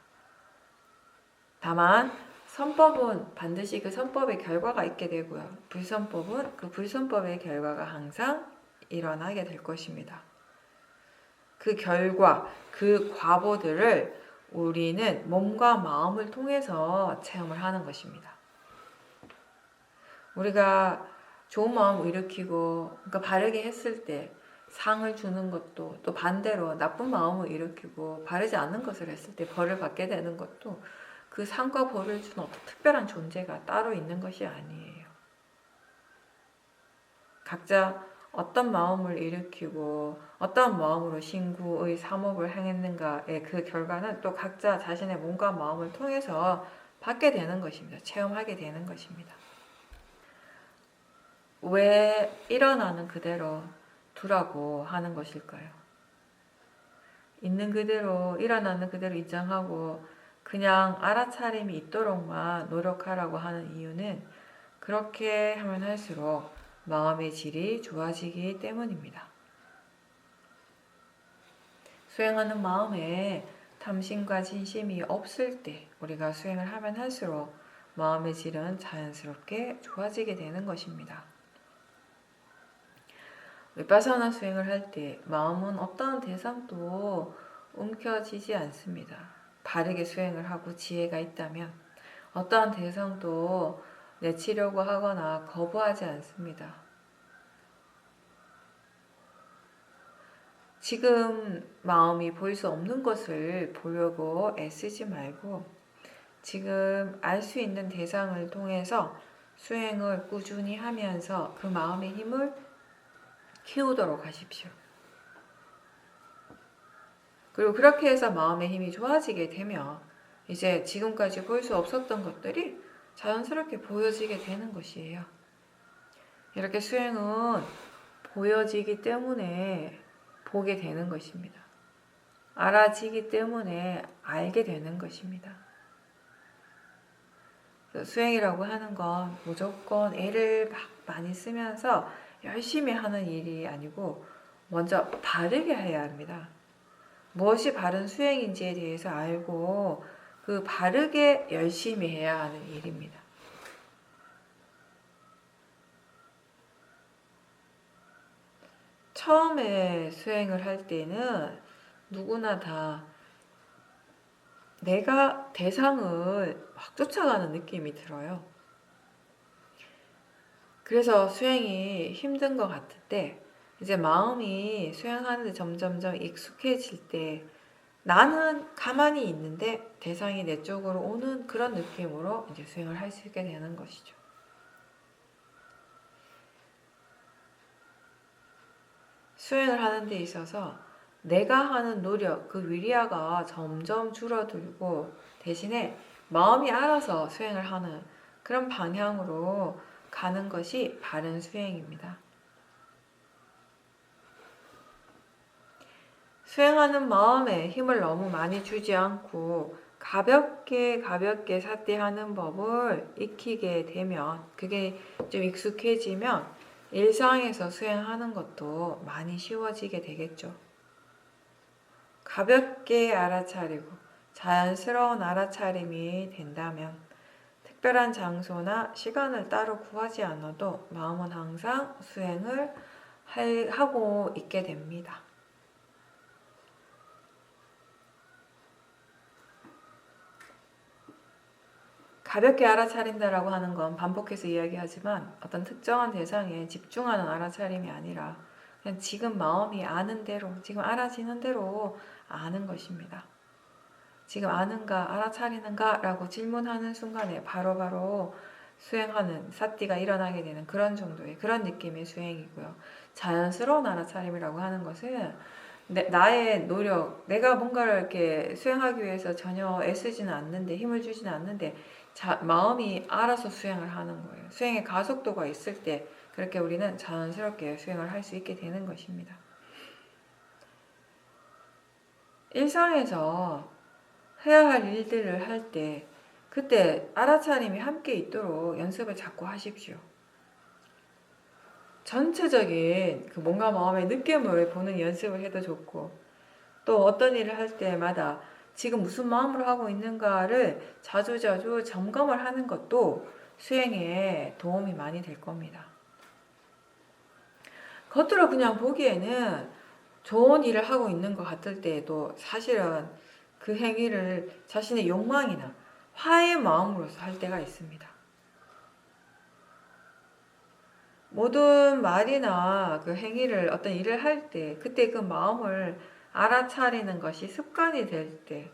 다만 선법은 반드시 그 선법의 결과가 있게 되고요. 불선법은 그 불선법의 결과가 항상 일어나게 될 것입니다. 그 결과, 그 과보들을 우리는 몸과 마음을 통해서 체험을 하는 것입니다. 우리가 좋은 마음을 일으키고 그러니까 바르게 했을 때 상을 주는 것도 또 반대로 나쁜 마음을 일으키고 바르지 않는 것을 했을 때 벌을 받게 되는 것도 그 상과 벌을 주는 어떤 특별한 존재가 따로 있는 것이 아니에요. 각자 어떤 마음을 일으키고 어떤 마음으로 신구의 사목을 행했는가의 그 결과는 또 각자 자신의 몸과 마음을 통해서 받게 되는 것입니다. 체험하게 되는 것입니다. 왜 일어나는 그대로 두라고 하는 것일까요? 있는 그대로 일어나는 그대로 인정하고 그냥 알아차림이 있도록만 노력하라고 하는 이유는 그렇게 하면 할수록 마음의 질이 좋아지기 때문입니다. 수행하는 마음에 탐심과 진심이 없을 때 우리가 수행을 하면 할수록 마음의 질은 자연스럽게 좋아지게 되는 것입니다. 위파사나 수행을 할 때 마음은 어떠한 대상도 움켜쥐지 않습니다. 바르게 수행을 하고 지혜가 있다면 어떠한 대상도 내치려고 하거나 거부하지 않습니다. 지금 마음이 보일 수 없는 것을 보려고 애쓰지 말고 지금 알 수 있는 대상을 통해서 수행을 꾸준히 하면서 그 마음의 힘을 키우도록 하십시오. 그리고 그렇게 해서 마음의 힘이 좋아지게 되면 이제 지금까지 볼 수 없었던 것들이 자연스럽게 보여지게 되는 것이에요. 이렇게 수행은 보여지기 때문에 보게 되는 것입니다. 알아지기 때문에 알게 되는 것입니다. 수행이라고 하는 건 무조건 애를 막 많이 쓰면서 열심히 하는 일이 아니고 먼저 바르게 해야 합니다. 무엇이 바른 수행인지에 대해서 알고 그 바르게 열심히 해야 하는 일입니다. 처음에 수행을 할 때는 누구나 다 내가 대상을 막 쫓아가는 느낌이 들어요. 그래서 수행이 힘든 것 같을 때, 이제 마음이 수행하는데 점점점 익숙해질 때, 나는 가만히 있는데 대상이 내 쪽으로 오는 그런 느낌으로 이제 수행을 할 수 있게 되는 것이죠. 수행을 하는 데 있어서 내가 하는 노력, 그 위리아가 점점 줄어들고 대신에 마음이 알아서 수행을 하는 그런 방향으로 가는 것이 바른 수행입니다. 수행하는 마음에 힘을 너무 많이 주지 않고 가볍게 삿대하는 법을 익히게 되면, 그게 좀 익숙해지면 일상에서 수행하는 것도 많이 쉬워지게 되겠죠. 가볍게 알아차리고 자연스러운 알아차림이 된다면 특별한 장소나 시간을 따로 구하지 않아도 마음은 항상 수행을 하고 있게 됩니다. 가볍게 알아차린다라고 하는 건 반복해서 이야기하지만 어떤 특정한 대상에 집중하는 알아차림이 아니라 그냥 지금 마음이 아는 대로, 지금 알아지는 대로 아는 것입니다. 지금 아는가, 알아차리는가 라고 질문하는 순간에 바로바로 수행하는 사띠가 일어나게 되는 그런 정도의 그런 느낌의 수행이고요. 자연스러운 알아차림이라고 하는 것은 나의 노력, 내가 뭔가를 이렇게 수행하기 위해서 전혀 애쓰지는 않는데, 힘을 주지는 않는데 마음이 알아서 수행을 하는 거예요. 수행의 가속도가 있을 때 그렇게 우리는 자연스럽게 수행을 할 수 있게 되는 것입니다. 일상에서 해야 할 일들을 할 때 그때 알아차림이 함께 있도록 연습을 자꾸 하십시오. 전체적인 그 뭔가 마음의 느낌을 보는 연습을 해도 좋고, 또 어떤 일을 할 때마다 지금 무슨 마음으로 하고 있는가를 자주자주 점검을 하는 것도 수행에 도움이 많이 될 겁니다. 겉으로 그냥 보기에는 좋은 일을 하고 있는 것 같을 때에도 사실은 그 행위를 자신의 욕망이나 화의 마음으로서 할 때가 있습니다. 모든 말이나 그 행위를 어떤 일을 할 때 그때 그 마음을 알아차리는 것이 습관이 될 때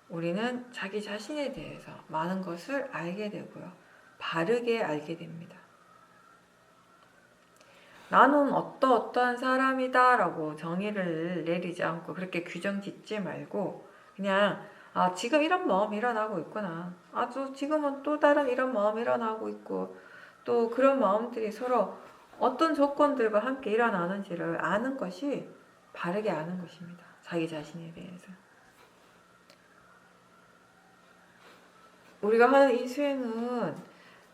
우리는 자기 자신에 대해서 많은 것을 알게 되고요. 바르게 알게 됩니다. 나는 어떠한 사람이다 라고 정의를 내리지 않고 그렇게 규정 짓지 말고 그냥 지금 이런 마음이 일어나고 있구나. 또 지금은 또 다른 이런 마음이 일어나고 있고 또 그런 마음들이 서로 어떤 조건들과 함께 일어나는지를 아는 것이 바르게 아는 것입니다. 자기 자신에 대해서. 우리가 하는 이 수행은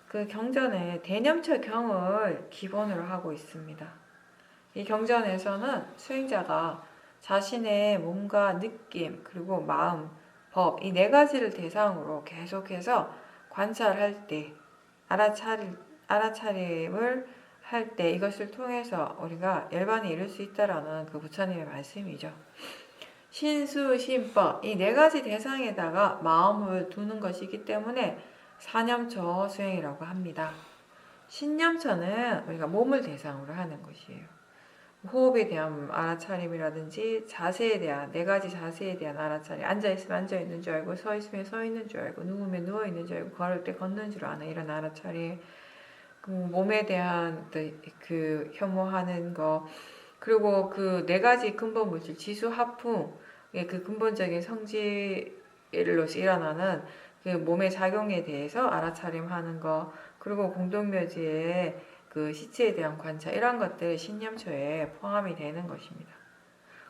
그 경전에 대념처 경을 기본으로 하고 있습니다. 이 경전에서는 수행자가 자신의 몸과 느낌, 그리고 마음, 법, 이 네 가지를 대상으로 계속해서 관찰할 때, 알아차림을 할 때 이것을 통해서 우리가 열반에 이룰 수 있다라는 그 부처님의 말씀이죠. 신수, 신법, 이 네 가지 대상에다가 마음을 두는 것이기 때문에 사념처 수행이라고 합니다. 신념처는 우리가 몸을 대상으로 하는 것이에요. 호흡에 대한 알아차림이라든지 자세에 대한 네 가지 자세에 대한 알아차림, 앉아있으면 앉아있는 줄 알고 서있으면 서있는 줄 알고 누우면 누워있는 줄 알고 걸을 때 걷는 줄 아는 이런 알아차림, 그 몸에 대한 그 혐오하는 거, 그리고 그 네 가지 근본 물질 지수 하풍, 그 근본적인 성질로서 일어나는 그 몸의 작용에 대해서 알아차림하는 거, 그리고 공동묘지의 그 시체에 대한 관찰, 이런 것들이 신념초에 포함이 되는 것입니다.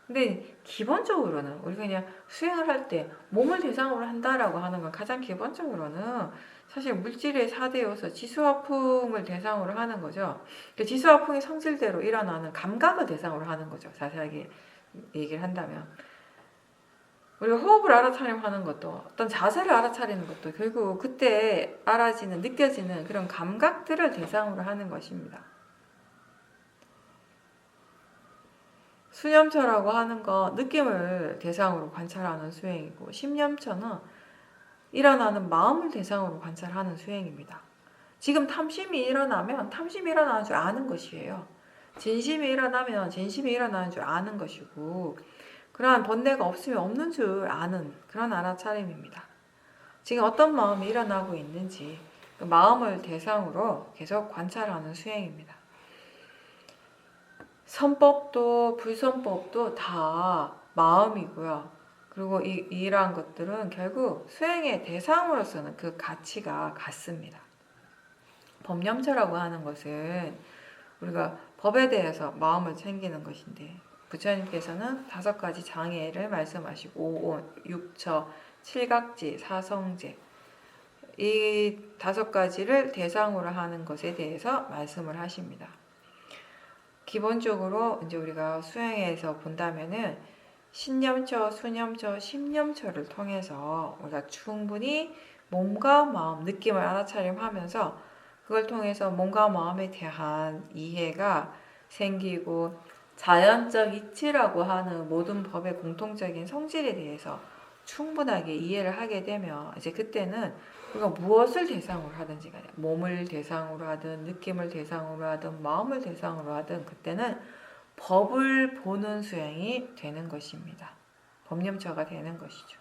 근데 기본적으로는 우리가 그냥 수행을 할 때 몸을 대상으로 한다라고 하는 건 가장 기본적으로는 사실 물질의 4대 요소 지수화풍을 대상으로 하는 거죠. 그 지수화풍의 성질대로 일어나는 감각을 대상으로 하는 거죠. 자세하게 얘기를 한다면. 우리가 호흡을 알아차림하는 것도 어떤 자세를 알아차리는 것도 결국 그때 알아지는 느껴지는 그런 감각들을 대상으로 하는 것입니다. 수념처라고 하는 거 느낌을 대상으로 관찰하는 수행이고 심념처는 일어나는 마음을 대상으로 관찰하는 수행입니다. 지금 탐심이 일어나면 탐심이 일어나는 줄 아는 것이에요. 진심이 일어나면 진심이 일어나는 줄 아는 것이고 그러한 번뇌가 없으면 없는 줄 아는 그런 알아차림입니다. 지금 어떤 마음이 일어나고 있는지 그 마음을 대상으로 계속 관찰하는 수행입니다. 선법도 불선법도 다 마음이고요. 그리고 이러한 것들은 결국 수행의 대상으로서는 그 가치가 같습니다. 법념처라고 하는 것은 우리가 법에 대해서 마음을 챙기는 것인데 부처님께서는 5가지 장애를 말씀하시고 오온, 육처, 칠각지, 사성제 이 5가지를 대상으로 하는 것에 대해서 말씀을 하십니다. 기본적으로 이제 우리가 수행에서 본다면은 신념처, 수념처, 심념처를 통해서 우리가 충분히 몸과 마음, 느낌을 알아차림하면서 그걸 통해서 몸과 마음에 대한 이해가 생기고 자연적 이치라고 하는 모든 법의 공통적인 성질에 대해서 충분하게 이해를 하게 되면 이제 그때는 우리가 무엇을 대상으로 하든지 간에 몸을 대상으로 하든 느낌을 대상으로 하든 마음을 대상으로 하든 그때는 법을 보는 수행이 되는 것입니다. 법념처가 되는 것이죠.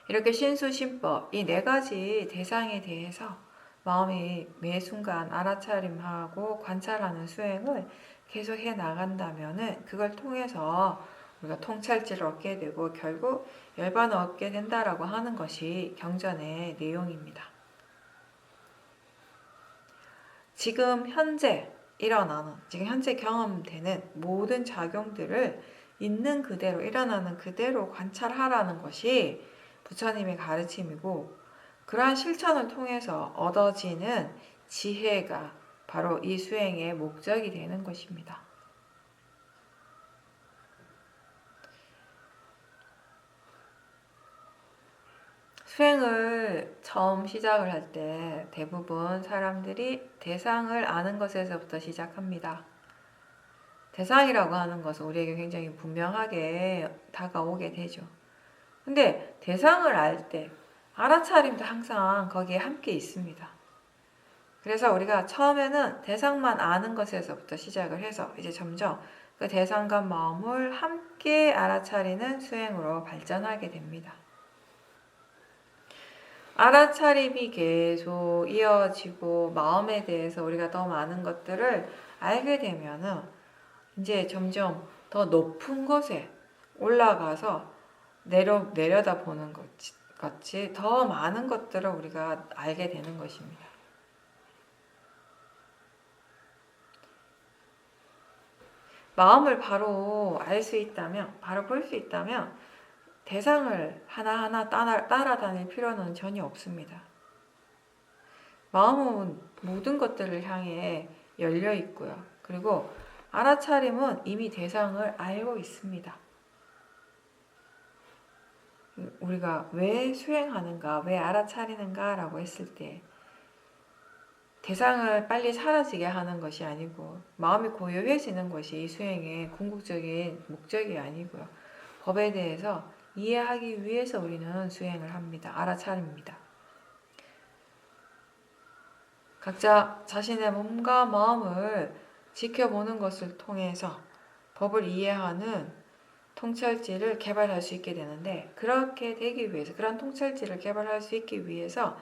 이렇게 신수심법 이 4가지 대상에 대해서 마음이 매 순간 알아차림하고 관찰하는 수행을 계속해 나간다면은 그걸 통해서 우리가 통찰지를 얻게 되고 결국 열반을 얻게 된다라고 하는 것이 경전의 내용입니다. 지금 현재 일어나는, 지금 현재 경험되는 모든 작용들을 있는 그대로, 일어나는 그대로 관찰하라는 것이 부처님의 가르침이고 그러한 실천을 통해서 얻어지는 지혜가 바로 이 수행의 목적이 되는 것입니다. 수행을 처음 시작을 할 때 대부분 사람들이 대상을 아는 것에서부터 시작합니다. 대상이라고 하는 것은 우리에게 굉장히 분명하게 다가오게 되죠. 근데 대상을 알 때 알아차림도 항상 거기에 함께 있습니다. 그래서 우리가 처음에는 대상만 아는 것에서부터 시작을 해서 이제 점점 그 대상과 마음을 함께 알아차리는 수행으로 발전하게 됩니다. 알아차림이 계속 이어지고 마음에 대해서 우리가 더 많은 것들을 알게 되면은 이제 점점 더 높은 곳에 올라가서 내려다보는 것 같이 더 많은 것들을 우리가 알게 되는 것입니다. 마음을 바로 알 수 있다면, 바로 볼 수 있다면 대상을 하나하나 따라다닐 필요는 전혀 없습니다. 마음은 모든 것들을 향해 열려 있고요. 그리고 알아차림은 이미 대상을 알고 있습니다. 우리가 왜 수행하는가, 왜 알아차리는가 라고 했을 때 대상을 빨리 사라지게 하는 것이 아니고 마음이 고요해지는 것이 이 수행의 궁극적인 목적이 아니고요. 법에 대해서 이해하기 위해서 우리는 수행을 합니다. 알아차립니다. 각자 자신의 몸과 마음을 지켜보는 것을 통해서 법을 이해하는 통찰지를 개발할 수 있게 되는데 그렇게 되기 위해서 그런 통찰지를 개발할 수 있기 위해서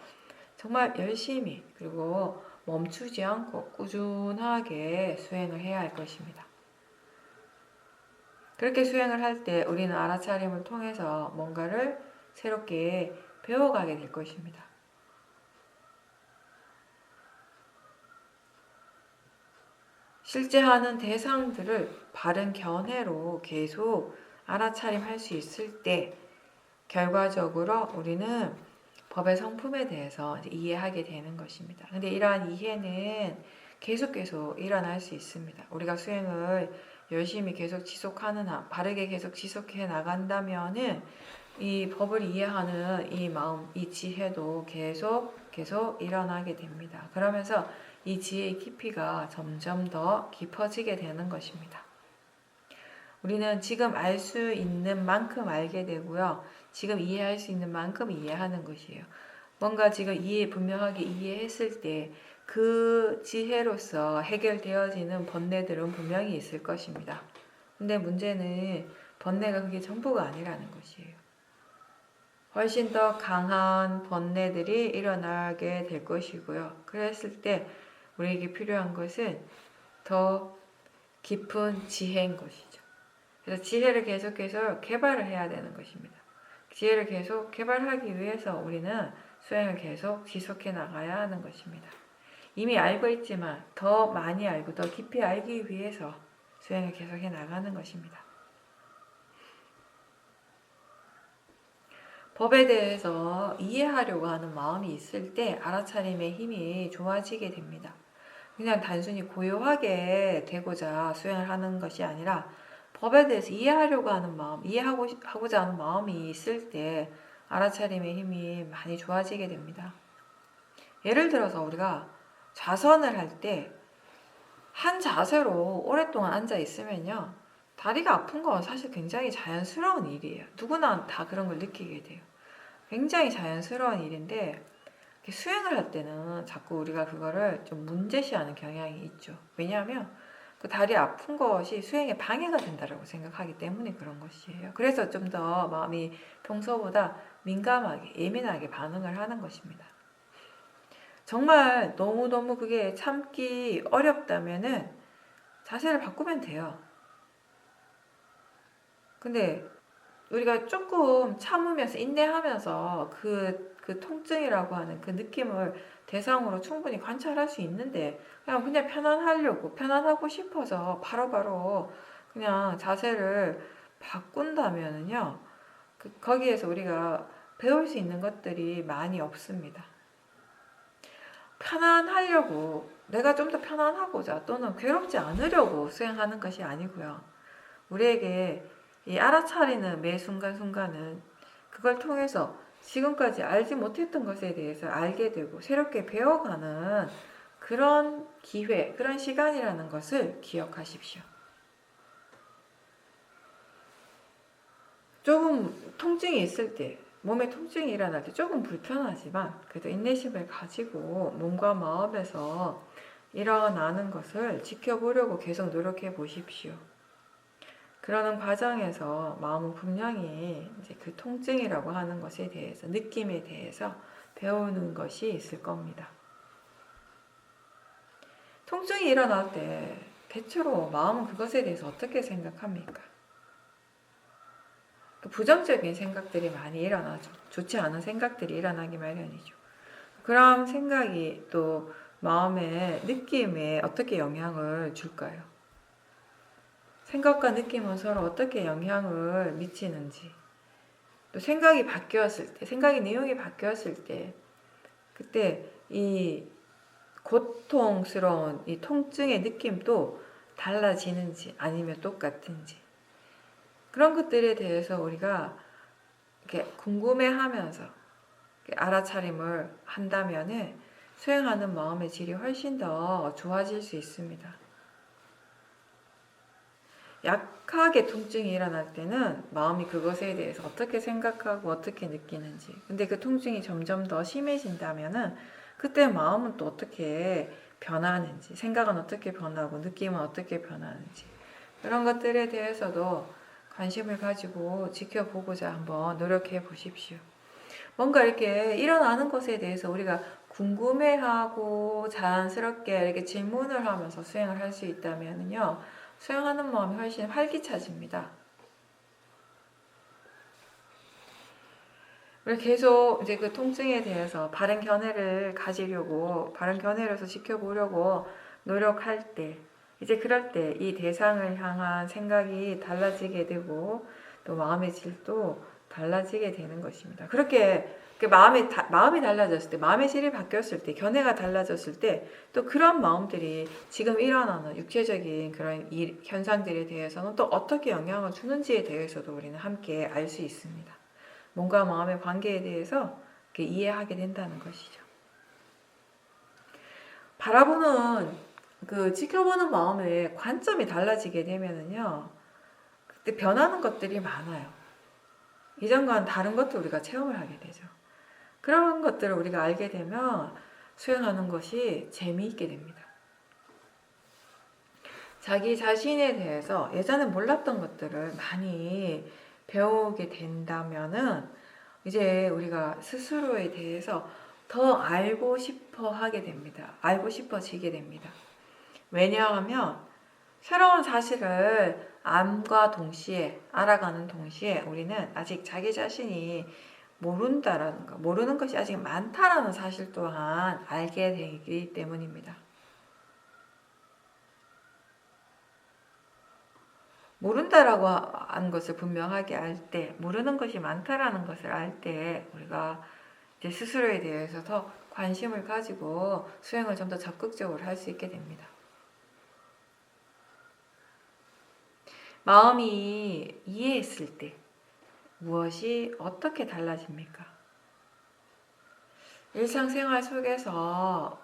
정말 열심히 그리고 멈추지 않고 꾸준하게 수행을 해야 할 것입니다. 그렇게 수행을 할 때 우리는 알아차림을 통해서 뭔가를 새롭게 배워가게 될 것입니다. 실제 하는 대상들을 바른 견해로 계속 알아차림할 수 있을 때 결과적으로 우리는 법의 성품에 대해서 이해하게 되는 것입니다. 근데 이러한 이해는 계속 일어날 수 있습니다. 우리가 수행을 열심히 계속 지속하는 한, 바르게 계속 지속해 나간다면은 이 법을 이해하는 이 마음, 이 지혜도 계속 일어나게 됩니다. 그러면서 이 지혜의 깊이가 점점 더 깊어지게 되는 것입니다. 우리는 지금 알 수 있는 만큼 알게 되고요. 지금 이해할 수 있는 만큼 이해하는 것이에요. 뭔가 지금 분명하게 이해했을 때 그 지혜로서 해결되어지는 번뇌들은 분명히 있을 것입니다. 근데 문제는 번뇌가 그게 전부가 아니라는 것이에요. 훨씬 더 강한 번뇌들이 일어나게 될 것이고요. 그랬을 때 우리에게 필요한 것은 더 깊은 지혜인 것이죠. 그래서 지혜를 계속해서 개발을 해야 되는 것입니다. 지혜를 계속 개발하기 위해서 우리는 수행을 계속 지속해 나가야 하는 것입니다. 이미 알고 있지만 더 많이 알고 더 깊이 알기 위해서 수행을 계속해 나가는 것입니다. 법에 대해서 이해하려고 하는 마음이 있을 때 알아차림의 힘이 좋아지게 됩니다. 그냥 단순히 고요하게 되고자 수행을 하는 것이 아니라 법에 대해서 이해하려고 하는 마음, 이해하고자 하는 마음이 있을 때 알아차림의 힘이 많이 좋아지게 됩니다. 예를 들어서 우리가 좌선을 할 때 한 자세로 오랫동안 앉아 있으면요. 다리가 아픈 건 사실 굉장히 자연스러운 일이에요. 누구나 다 그런 걸 느끼게 돼요. 굉장히 자연스러운 일인데 수행을 할 때는 자꾸 우리가 그거를 좀 문제시하는 경향이 있죠. 왜냐하면 그 다리 아픈 것이 수행에 방해가 된다고 생각하기 때문에 그런 것이에요. 그래서 좀 더 마음이 평소보다 민감하게, 예민하게 반응을 하는 것입니다. 정말 너무너무 그게 참기 어렵다면은 자세를 바꾸면 돼요. 근데 우리가 조금 참으면서 인내하면서 그 통증이라고 하는 그 느낌을 대상으로 충분히 관찰할 수 있는데 그냥 편안하고 싶어서 바로바로 그냥 자세를 바꾼다면은요. 거기에서 우리가 배울 수 있는 것들이 많이 없습니다. 편안하려고 내가 좀 더 편안하고자 또는 괴롭지 않으려고 수행하는 것이 아니고요. 우리에게 이 알아차리는 매 순간순간은 그걸 통해서 지금까지 알지 못했던 것에 대해서 알게 되고 새롭게 배워가는 그런 기회, 그런 시간이라는 것을 기억하십시오. 조금 통증이 있을 때, 몸에 통증이 일어날 때 조금 불편하지만 그래도 인내심을 가지고 몸과 마음에서 일어나는 것을 지켜보려고 계속 노력해 보십시오. 그러는 과정에서 마음은 분명히 이제 그 통증이라고 하는 것에 대해서, 느낌에 대해서 배우는 것이 있을 겁니다. 통증이 일어날 때 대체로 마음은 그것에 대해서 어떻게 생각합니까? 부정적인 생각들이 많이 일어나죠. 좋지 않은 생각들이 일어나기 마련이죠. 그런 생각이 또 마음의 느낌에 어떻게 영향을 줄까요? 생각과 느낌은 서로 어떻게 영향을 미치는지, 또 생각이 바뀌었을 때, 생각의 내용이 바뀌었을 때, 그때 이 고통스러운 이 통증의 느낌도 달라지는지 아니면 똑같은지, 그런 것들에 대해서 우리가 이렇게 궁금해하면서 알아차림을 한다면은 수행하는 마음의 질이 훨씬 더 좋아질 수 있습니다. 약하게 통증이 일어날 때는 마음이 그것에 대해서 어떻게 생각하고 어떻게 느끼는지, 근데 그 통증이 점점 더 심해진다면은 그때 마음은 또 어떻게 변하는지, 생각은 어떻게 변하고 느낌은 어떻게 변하는지, 그런 것들에 대해서도 관심을 가지고 지켜보고자 한번 노력해 보십시오. 뭔가 이렇게 일어나는 것에 대해서 우리가 궁금해하고 자연스럽게 이렇게 질문을 하면서 수행을 할 수 있다면요, 수행하는 마음이 훨씬 활기차집니다. 우리 계속 이제 그 통증에 대해서 바른 견해를 가지려고, 바른 견해로서 지켜보려고 노력할 때, 이제 그럴 때 이 대상을 향한 생각이 달라지게 되고 또 마음의 질도 달라지게 되는 것입니다. 그렇게 그 마음이 달라졌을 때, 마음의 질이 바뀌었을 때, 견해가 달라졌을 때, 또 그런 마음들이 지금 일어나는 육체적인 그런 현상들에 대해서는 또 어떻게 영향을 주는지에 대해서도 우리는 함께 알 수 있습니다. 몸과 마음의 관계에 대해서 이렇게 이해하게 된다는 것이죠. 지켜보는 마음의 관점이 달라지게 되면은요, 그때 변하는 것들이 많아요. 이전과는 다른 것도 우리가 체험을 하게 되죠. 그런 것들을 우리가 알게 되면 수행하는 것이 재미있게 됩니다. 자기 자신에 대해서 예전에 몰랐던 것들을 많이 배우게 된다면은 이제 우리가 스스로에 대해서 더 알고 싶어 하게 됩니다. 알고 싶어지게 됩니다. 왜냐하면 새로운 사실을 알아가는 동시에 우리는 아직 자기 자신이 모른다라는 거, 모르는 것이 아직 많다라는 사실 또한 알게 되기 때문입니다. 모른다라고 하는 것을 분명하게 알 때, 모르는 것이 많다라는 것을 알 때, 우리가 이제 스스로에 대해서 더 관심을 가지고 수행을 좀 더 적극적으로 할 수 있게 됩니다. 마음이 이해했을 때, 무엇이 어떻게 달라집니까? 일상생활 속에서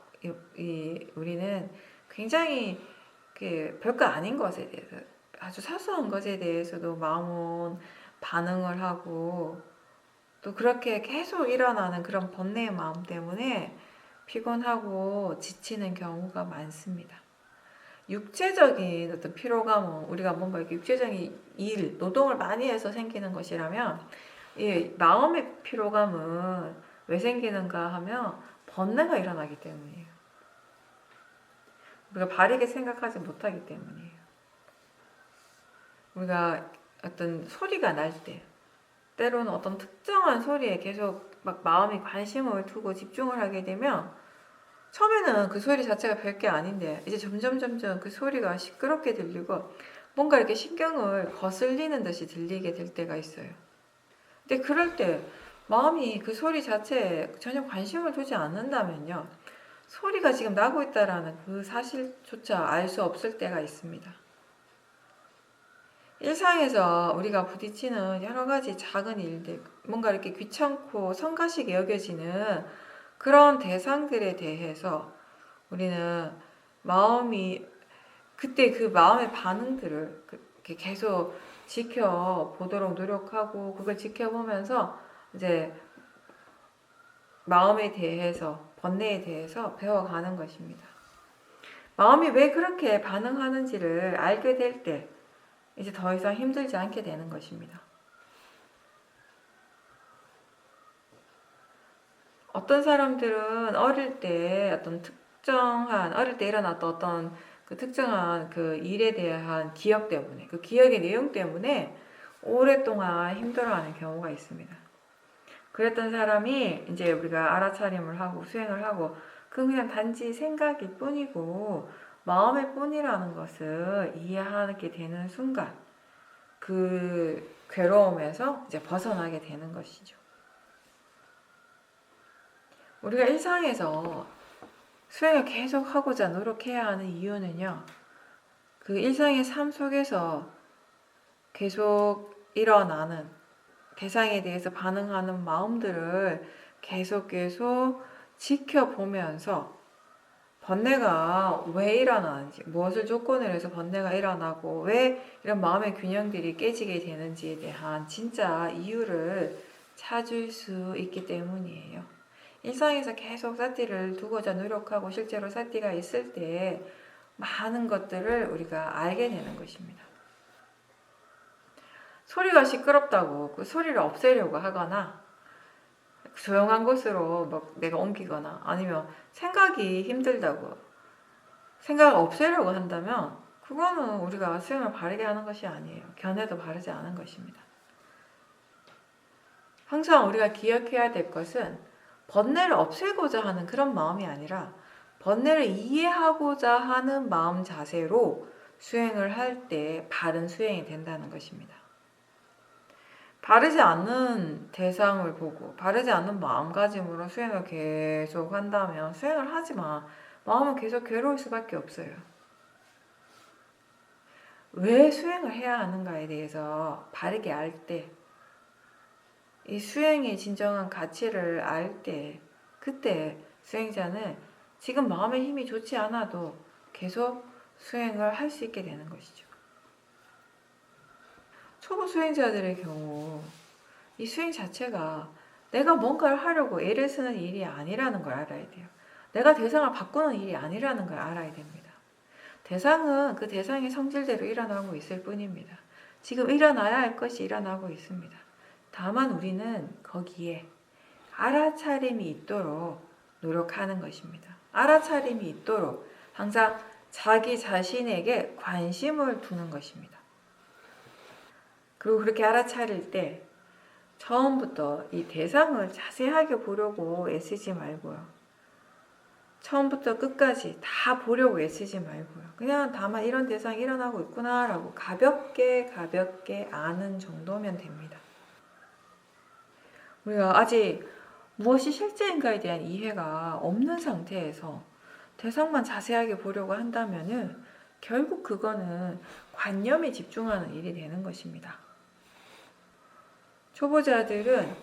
우리는 굉장히 별거 아닌 것에 대해서 아주 사소한 것에 대해서도 마음은 반응을 하고 또 그렇게 계속 일어나는 그런 번뇌의 마음 때문에 피곤하고 지치는 경우가 많습니다. 육체적인 어떤 피로감은 우리가 뭔가 이렇게 육체적인 일, 노동을 많이 해서 생기는 것이라면 이 마음의 피로감은 왜 생기는가 하면 번뇌가 일어나기 때문이에요. 우리가 바르게 생각하지 못하기 때문이에요. 우리가 어떤 소리가 날 때, 때로는 어떤 특정한 소리에 계속 막 마음이 관심을 두고 집중을 하게 되면 처음에는 그 소리 자체가 별게 아닌데 이제 점점 그 소리가 시끄럽게 들리고 뭔가 이렇게 신경을 거슬리는 듯이 들리게 될 때가 있어요. 근데 그럴 때 마음이 그 소리 자체에 전혀 관심을 두지 않는다면요, 소리가 지금 나고 있다라는 그 사실조차 알 수 없을 때가 있습니다. 일상에서 우리가 부딪히는 여러 가지 작은 일들, 뭔가 이렇게 귀찮고 성가시게 여겨지는 그런 대상들에 대해서 우리는 그때 그 마음의 반응들을 계속 지켜보도록 노력하고 그걸 지켜보면서 이제 마음에 대해서, 번뇌에 대해서 배워가는 것입니다. 마음이 왜 그렇게 반응하는지를 알게 될 때 이제 더 이상 힘들지 않게 되는 것입니다. 어떤 사람들은 어릴 때 일어났던 어떤 그 특정한 그 일에 대한 기억 때문에, 그 기억의 내용 때문에 오랫동안 힘들어하는 경우가 있습니다. 그랬던 사람이 이제 우리가 알아차림을 하고 수행을 하고 그냥 단지 생각일 뿐이고 마음의 뿐이라는 것을 이해하게 되는 순간 그 괴로움에서 이제 벗어나게 되는 것이죠. 우리가 일상에서 수행을 계속 하고자 노력해야 하는 이유는요, 그 일상의 삶 속에서 계속 일어나는 대상에 대해서 반응하는 마음들을 계속 지켜보면서 번뇌가 왜 일어나는지, 무엇을 조건으로 해서 번뇌가 일어나고 왜 이런 마음의 균형들이 깨지게 되는지에 대한 진짜 이유를 찾을 수 있기 때문이에요. 일상에서 계속 사티를 두고자 노력하고 실제로 사티가 있을 때 많은 것들을 우리가 알게 되는 것입니다. 소리가 시끄럽다고 그 소리를 없애려고 하거나 조용한 곳으로 막 내가 옮기거나 아니면 생각이 힘들다고 생각을 없애려고 한다면 그거는 우리가 수행을 바르게 하는 것이 아니에요. 견해도 바르지 않은 것입니다. 항상 우리가 기억해야 될 것은 번뇌를 없애고자 하는 그런 마음이 아니라 번뇌를 이해하고자 하는 마음 자세로 수행을 할 때 바른 수행이 된다는 것입니다. 바르지 않는 대상을 보고 바르지 않는 마음가짐으로 수행을 계속 한다면 수행을 하지 마. 마음은 계속 괴로울 수밖에 없어요. 왜 수행을 해야 하는가에 대해서 바르게 알 때, 이 수행의 진정한 가치를 알 때, 그때 수행자는 지금 마음의 힘이 좋지 않아도 계속 수행을 할 수 있게 되는 것이죠. 초보 수행자들의 경우 이 수행 자체가 내가 뭔가를 하려고 애를 쓰는 일이 아니라는 걸 알아야 돼요. 내가 대상을 바꾸는 일이 아니라는 걸 알아야 됩니다. 대상은 그 대상의 성질대로 일어나고 있을 뿐입니다. 지금 일어나야 할 것이 일어나고 있습니다. 다만 우리는 거기에 알아차림이 있도록 노력하는 것입니다. 알아차림이 있도록 항상 자기 자신에게 관심을 두는 것입니다. 그리고 그렇게 알아차릴 때 처음부터 이 대상을 자세하게 보려고 애쓰지 말고요. 처음부터 끝까지 다 보려고 애쓰지 말고요. 그냥 다만 이런 대상이 일어나고 있구나라고 가볍게 아는 정도면 됩니다. 우리가 아직 무엇이 실제인가에 대한 이해가 없는 상태에서 대상만 자세하게 보려고 한다면은 결국 그거는 관념에 집중하는 일이 되는 것입니다. 초보자들은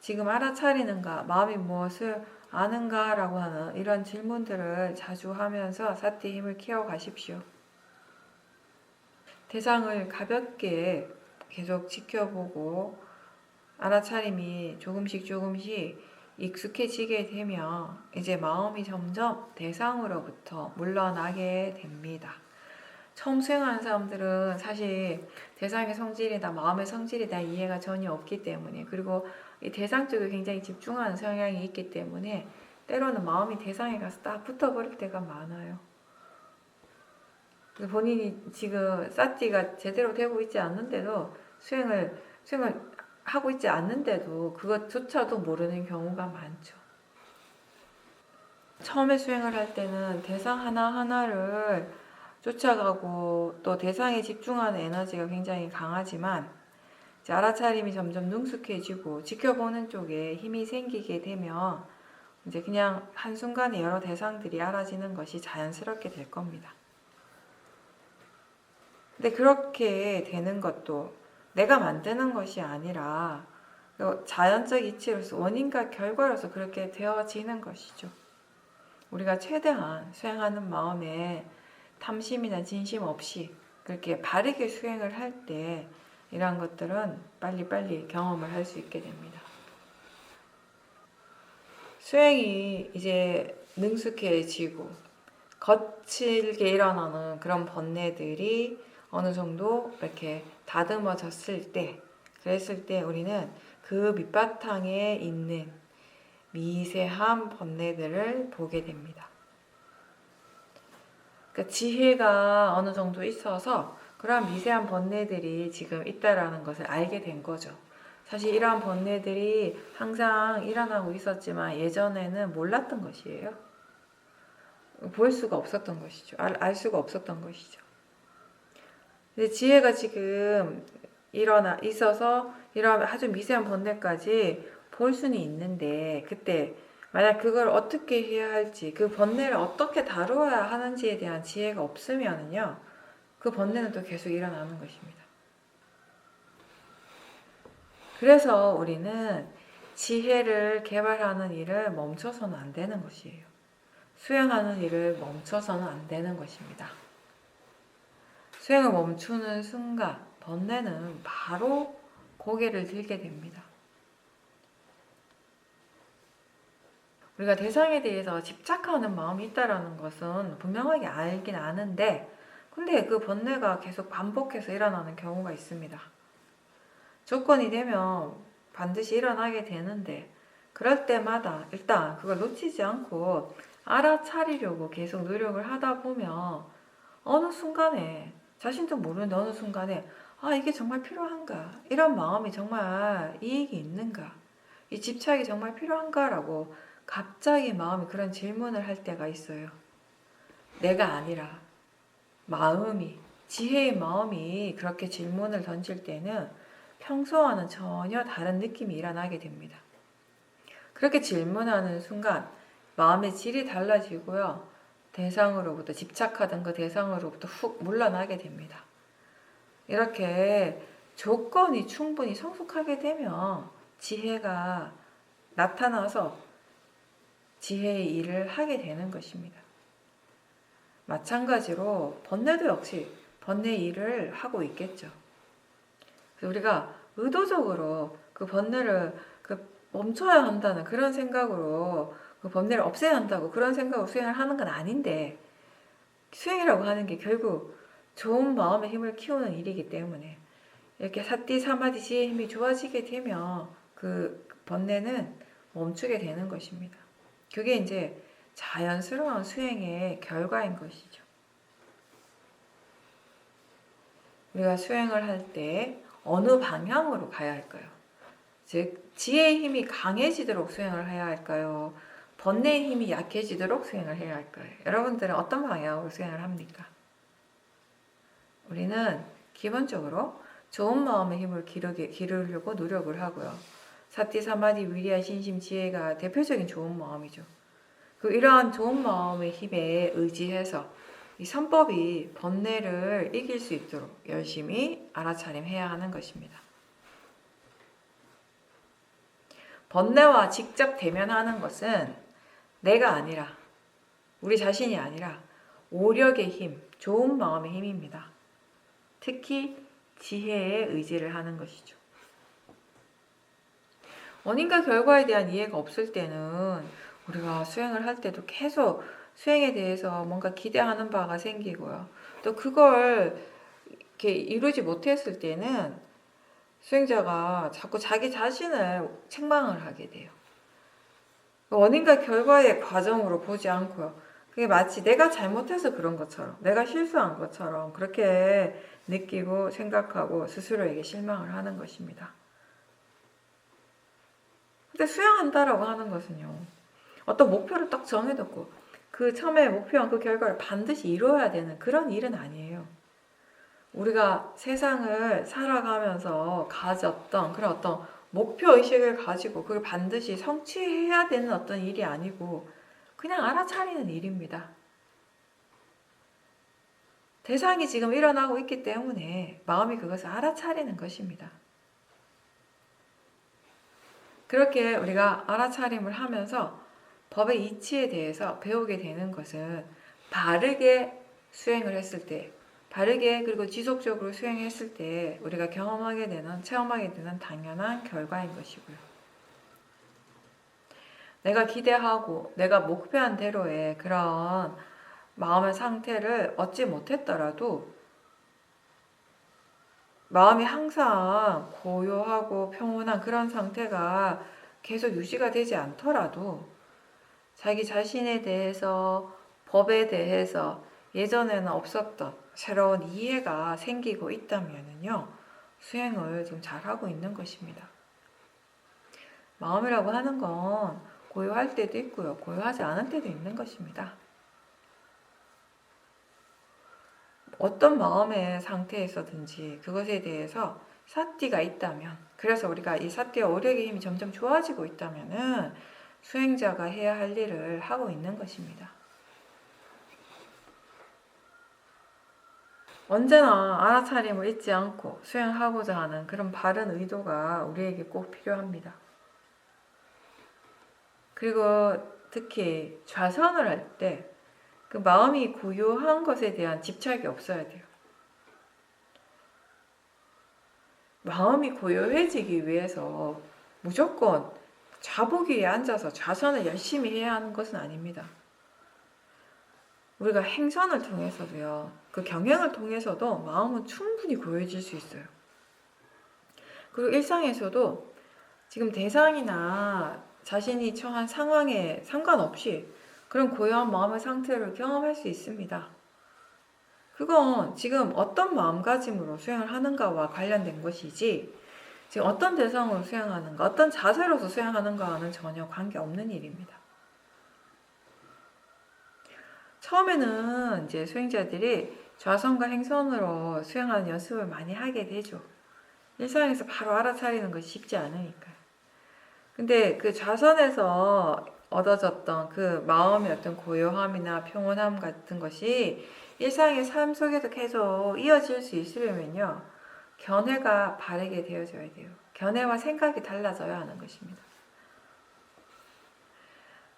지금 알아차리는가, 마음이 무엇을 아는가 라고 하는 이런 질문들을 자주 하면서 사티 힘을 키워 가십시오. 대상을 가볍게 계속 지켜보고 알아차림이 조금씩 익숙해지게 되면 이제 마음이 점점 대상으로부터 물러나게 됩니다. 처음 수행하는 사람들은 사실 대상의 성질이나 마음의 성질에 대한 이해가 전혀 없기 때문에, 그리고 이 대상 쪽에 굉장히 집중하는 성향이 있기 때문에 때로는 마음이 대상에 가서 딱 붙어버릴 때가 많아요. 본인이 지금 사티가 제대로 되고 있지 않는데도 수행을 하고 있지 않는데도 그것조차도 모르는 경우가 많죠. 처음에 수행을 할 때는 대상 하나하나를 쫓아가고 또 대상에 집중하는 에너지가 굉장히 강하지만 이제 알아차림이 점점 능숙해지고 지켜보는 쪽에 힘이 생기게 되면 이제 그냥 한순간에 여러 대상들이 알아지는 것이 자연스럽게 될 겁니다. 근데 그렇게 되는 것도 내가 만드는 것이 아니라 자연적 이치로서 원인과 결과로서 그렇게 되어지는 것이죠. 우리가 최대한 수행하는 마음에 탐심이나 진심 없이 그렇게 바르게 수행을 할 때 이러한 것들은 빨리빨리 경험을 할 수 있게 됩니다. 수행이 이제 능숙해지고 거칠게 일어나는 그런 번뇌들이 어느 정도 이렇게 다듬어졌을 때, 그랬을 때 우리는 그 밑바탕에 있는 미세한 번뇌들을 보게 됩니다. 그러니까 지혜가 어느 정도 있어서 그러한 미세한 번뇌들이 지금 있다라는 것을 알게 된 거죠. 사실 이러한 번뇌들이 항상 일어나고 있었지만 예전에는 몰랐던 것이에요. 볼 수가 없었던 것이죠. 알 수가 없었던 것이죠. 근데 지혜가 지금 있어서 이런 아주 미세한 번뇌까지 볼 수는 있는데, 그때 만약 그걸 어떻게 해야 할지, 그 번뇌를 어떻게 다루어야 하는지에 대한 지혜가 없으면요, 그 번뇌는 또 계속 일어나는 것입니다. 그래서 우리는 지혜를 개발하는 일을 멈춰서는 안 되는 것이에요. 수행하는 일을 멈춰서는 안 되는 것입니다. 수행을 멈추는 순간 번뇌는 바로 고개를 들게 됩니다. 우리가 대상에 대해서 집착하는 마음이 있다는 것은 분명하게 알긴 아는데, 근데 그 번뇌가 계속 반복해서 일어나는 경우가 있습니다. 조건이 되면 반드시 일어나게 되는데, 그럴 때마다 일단 그걸 놓치지 않고 알아차리려고 계속 노력을 하다 보면 어느 순간에, 자신도 모르는데 어느 순간에 이게 정말 필요한가? 이런 마음이 정말 이익이 있는가? 이 집착이 정말 필요한가? 라고 갑자기 마음이 그런 질문을 할 때가 있어요. 내가 아니라 마음이, 지혜의 마음이 그렇게 질문을 던질 때는 평소와는 전혀 다른 느낌이 일어나게 됩니다. 그렇게 질문하는 순간 마음의 질이 달라지고요. 대상으로부터 집착하던 그 대상으로부터 훅 물러나게 됩니다. 이렇게 조건이 충분히 성숙하게 되면 지혜가 나타나서 지혜의 일을 하게 되는 것입니다. 마찬가지로 번뇌도 역시 번뇌 일을 하고 있겠죠. 그래서 우리가 의도적으로 그 번뇌를 멈춰야 한다는 그런 생각으로 그 번뇌를 없애야 한다고 그런 생각으로 수행을 하는 건 아닌데, 수행이라고 하는 게 결국 좋은 마음의 힘을 키우는 일이기 때문에 이렇게 사띠 사마디 지혜의 힘이 좋아지게 되면 그 번뇌는 멈추게 되는 것입니다. 그게 이제 자연스러운 수행의 결과인 것이죠. 우리가 수행을 할 때 어느 방향으로 가야 할까요? 즉 지혜의 힘이 강해지도록 수행을 해야 할까요? 번뇌의 힘이 약해지도록 수행을 해야 할까요? 여러분들은 어떤 방향으로 수행을 합니까? 우리는 기본적으로 좋은 마음의 힘을 기르려고 노력을 하고요. 사띠, 사마디, 위리아, 신심, 지혜가 대표적인 좋은 마음이죠. 이러한 좋은 마음의 힘에 의지해서 이 선법이 번뇌를 이길 수 있도록 열심히 알아차림해야 하는 것입니다. 번뇌와 직접 대면하는 것은 내가 아니라, 우리 자신이 아니라 오력의 힘, 좋은 마음의 힘입니다. 특히 지혜에 의지를 하는 것이죠. 원인과 결과에 대한 이해가 없을 때는 우리가 수행을 할 때도 계속 수행에 대해서 뭔가 기대하는 바가 생기고요. 또 그걸 이렇게 이루지 못했을 때는 수행자가 자꾸 자기 자신을 책망을 하게 돼요. 원인과 결과의 과정으로 보지 않고요. 그게 마치 내가 잘못해서 그런 것처럼, 내가 실수한 것처럼 그렇게 느끼고 생각하고 스스로에게 실망을 하는 것입니다. 근데 수행한다라고 하는 것은요, 어떤 목표를 딱 정해놓고 그 처음에 목표한 그 결과를 반드시 이루어야 되는 그런 일은 아니에요. 우리가 세상을 살아가면서 가졌던 그런 어떤 목표의식을 가지고 그걸 반드시 성취해야 되는 어떤 일이 아니고 그냥 알아차리는 일입니다. 대상이 지금 일어나고 있기 때문에 마음이 그것을 알아차리는 것입니다. 그렇게 우리가 알아차림을 하면서 법의 이치에 대해서 배우게 되는 것은 바르게 수행을 했을 때, 바르게 그리고 지속적으로 수행했을 때 우리가 경험하게 되는, 체험하게 되는 당연한 결과인 것이고요. 내가 기대하고 내가 목표한 대로의 그런 마음의 상태를 얻지 못했더라도 마음이 항상 고요하고 평온한 그런 상태가 계속 유지가 되지 않더라도 자기 자신에 대해서, 법에 대해서 예전에는 없었던 새로운 이해가 생기고 있다면요, 수행을 좀 잘하고 있는 것입니다. 마음이라고 하는 건 고요할 때도 있고요, 고요하지 않을 때도 있는 것입니다. 어떤 마음의 상태에서든지 그것에 대해서 사띠가 있다면, 그래서 우리가 이 사띠와 오력의 힘이 점점 좋아지고 있다면은 수행자가 해야 할 일을 하고 있는 것입니다. 언제나 알아차림을 잊지 않고 수행하고자 하는 그런 바른 의도가 우리에게 꼭 필요합니다. 그리고 특히 좌선을 할 때 그 마음이 고요한 것에 대한 집착이 없어야 돼요. 마음이 고요해지기 위해서 무조건 좌보기에 앉아서 좌선을 열심히 해야 하는 것은 아닙니다. 우리가 행선을 통해서도요, 그 경행을 통해서도 마음은 충분히 고요해질 수 있어요. 그리고 일상에서도 지금 대상이나 자신이 처한 상황에 상관없이 그런 고요한 마음의 상태를 경험할 수 있습니다. 그건 지금 어떤 마음가짐으로 수행을 하는가와 관련된 것이지, 지금 어떤 대상으로 수행하는가, 어떤 자세로서 수행하는가와는 전혀 관계없는 일입니다. 처음에는 이제 수행자들이 좌선과 행선으로 수행하는 연습을 많이 하게 되죠. 일상에서 바로 알아차리는 것이 쉽지 않으니까요. 근데 그 좌선에서 얻어졌던 그 마음의 어떤 고요함이나 평온함 같은 것이 일상의 삶 속에서 계속 이어질 수 있으려면요. 견해가 바르게 되어져야 돼요. 견해와 생각이 달라져야 하는 것입니다.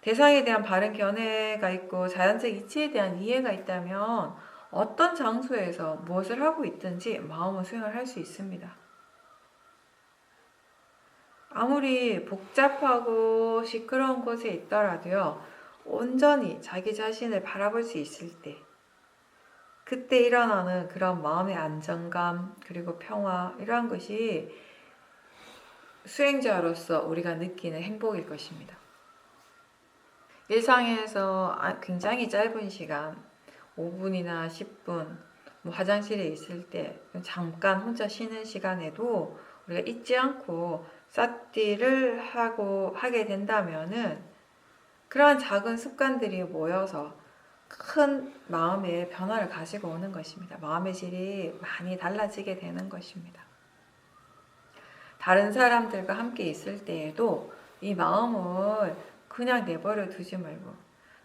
대상에 대한 바른 견해가 있고 자연적 이치에 대한 이해가 있다면 어떤 장소에서 무엇을 하고 있든지 마음은 수행을 할 수 있습니다. 아무리 복잡하고 시끄러운 곳에 있더라도요, 온전히 자기 자신을 바라볼 수 있을 때, 그때 일어나는 그런 마음의 안정감, 그리고 평화, 이러한 것이 수행자로서 우리가 느끼는 행복일 것입니다. 일상에서 굉장히 짧은 시간, 5분이나 10분, 뭐 화장실에 있을 때 잠깐 혼자 쉬는 시간에도 우리가 잊지 않고 싹디를 하게 된다면은 그러한 작은 습관들이 모여서 큰 마음의 변화를 가지고 오는 것입니다. 마음의 질이 많이 달라지게 되는 것입니다. 다른 사람들과 함께 있을 때에도 이 마음을 그냥 내버려 두지 말고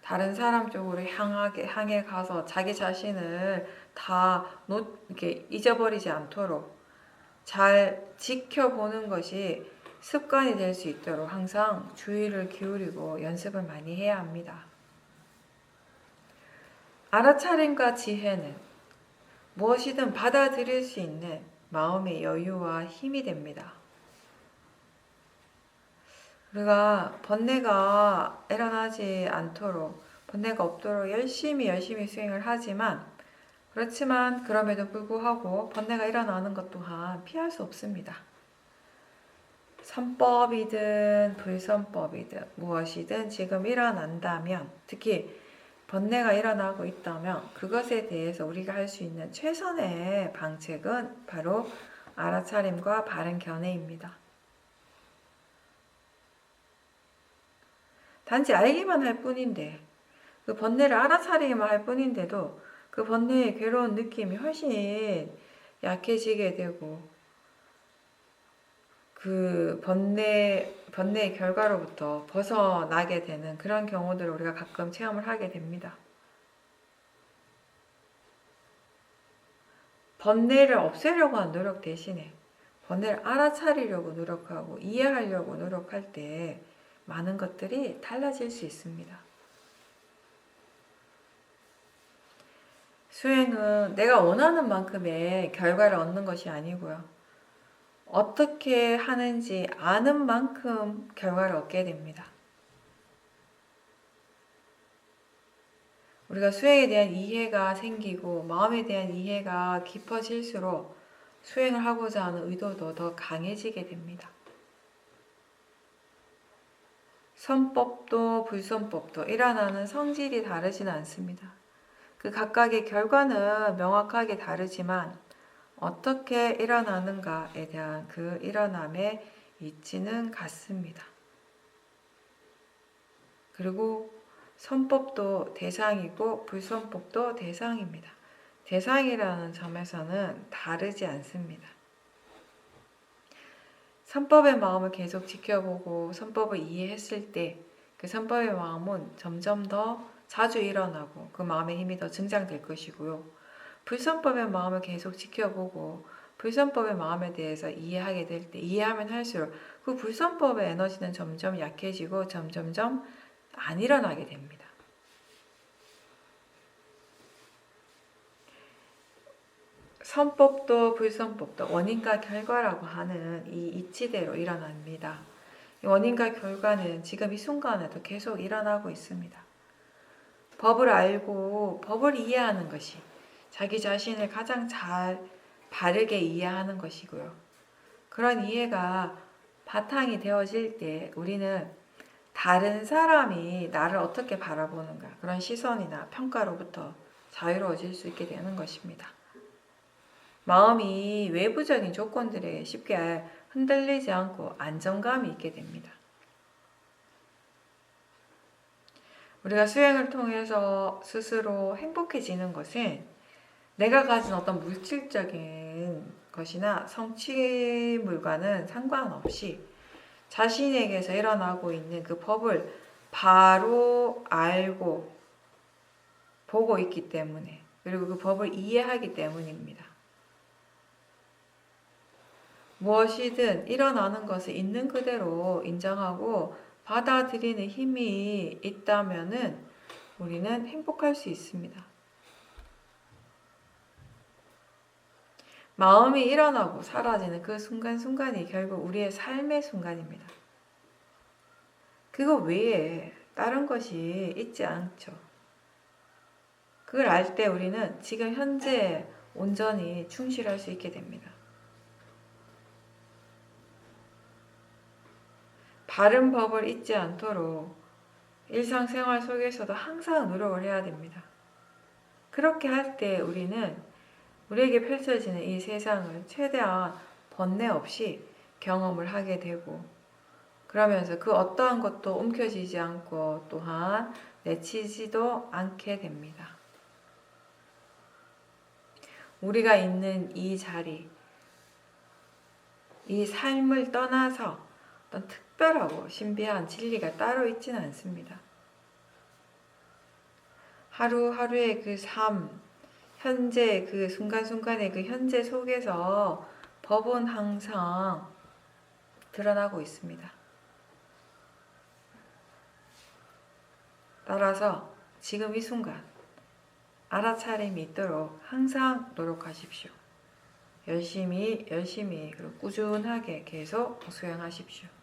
다른 사람 쪽으로 향해 가서 자기 자신을 다 이렇게 잊어버리지 않도록 잘 지켜보는 것이 습관이 될 수 있도록 항상 주의를 기울이고 연습을 많이 해야 합니다. 알아차림과 지혜는 무엇이든 받아들일 수 있는 마음의 여유와 힘이 됩니다. 우리가 번뇌가 일어나지 않도록, 번뇌가 없도록 열심히 수행을 하지만, 그렇지만 그럼에도 불구하고 번뇌가 일어나는 것 또한 피할 수 없습니다. 선법이든 불선법이든 무엇이든 지금 일어난다면, 특히 번뇌가 일어나고 있다면 그것에 대해서 우리가 할 수 있는 최선의 방책은 바로 알아차림과 바른 견해입니다. 단지 알기만 할 뿐인데, 그 번뇌를 알아차리기만 할 뿐인데도 그 번뇌의 괴로운 느낌이 훨씬 약해지게 되고, 그 번뇌의 결과로부터 벗어나게 되는 그런 경우들을 우리가 가끔 체험을 하게 됩니다. 번뇌를 없애려고 하는 노력 대신에 번뇌를 알아차리려고 노력하고 이해하려고 노력할 때 많은 것들이 달라질 수 있습니다. 수행은 내가 원하는 만큼의 결과를 얻는 것이 아니고요. 어떻게 하는지 아는 만큼 결과를 얻게 됩니다. 우리가 수행에 대한 이해가 생기고 마음에 대한 이해가 깊어질수록 수행을 하고자 하는 의도도 더 강해지게 됩니다. 선법도 불선법도 일어나는 성질이 다르지는 않습니다. 그 각각의 결과는 명확하게 다르지만 어떻게 일어나는가에 대한 그 일어남의 이치는 같습니다. 그리고 선법도 대상이고 불선법도 대상입니다. 대상이라는 점에서는 다르지 않습니다. 선법의 마음을 계속 지켜보고 선법을 이해했을 때 그 선법의 마음은 점점 더 자주 일어나고 그 마음의 힘이 더 증장될 것이고요. 불선법의 마음을 계속 지켜보고 불선법의 마음에 대해서 이해하게 될 때, 이해하면 할수록 그 불선법의 에너지는 점점 약해지고 점점점 안 일어나게 됩니다. 선법도 불선법도 원인과 결과라고 하는 이 이치대로 일어납니다. 원인과 결과는 지금 이 순간에도 계속 일어나고 있습니다. 법을 알고 법을 이해하는 것이 자기 자신을 가장 잘 바르게 이해하는 것이고요. 그런 이해가 바탕이 되어질 때 우리는 다른 사람이 나를 어떻게 바라보는가 그런 시선이나 평가로부터 자유로워질 수 있게 되는 것입니다. 마음이 외부적인 조건들에 쉽게 흔들리지 않고 안정감이 있게 됩니다. 우리가 수행을 통해서 스스로 행복해지는 것은 내가 가진 어떤 물질적인 것이나 성취물과는 상관없이 자신에게서 일어나고 있는 그 법을 바로 알고 보고 있기 때문에, 그리고 그 법을 이해하기 때문입니다. 무엇이든 일어나는 것을 있는 그대로 인정하고 받아들이는 힘이 있다면은 우리는 행복할 수 있습니다. 마음이 일어나고 사라지는 그 순간순간이 결국 우리의 삶의 순간입니다. 그거 외에 다른 것이 있지 않죠. 그걸 알 때 우리는 지금 현재에 온전히 충실할 수 있게 됩니다. 바른 법을 잊지 않도록 일상생활 속에서도 항상 노력을 해야 됩니다. 그렇게 할 때 우리는 우리에게 펼쳐지는 이 세상을 최대한 번뇌 없이 경험을 하게 되고, 그러면서 그 어떠한 것도 움켜쥐지 않고 또한 내치지도 않게 됩니다. 우리가 있는 이 자리, 이 삶을 떠나서 어떤 특별하고 신비한 진리가 따로 있지는 않습니다. 하루하루의 그 삶, 현재 그 순간순간의 그 현재 속에서 법은 항상 드러나고 있습니다. 따라서 지금 이 순간 알아차림이 있도록 항상 노력하십시오. 열심히 그리고 꾸준하게 계속 수행하십시오.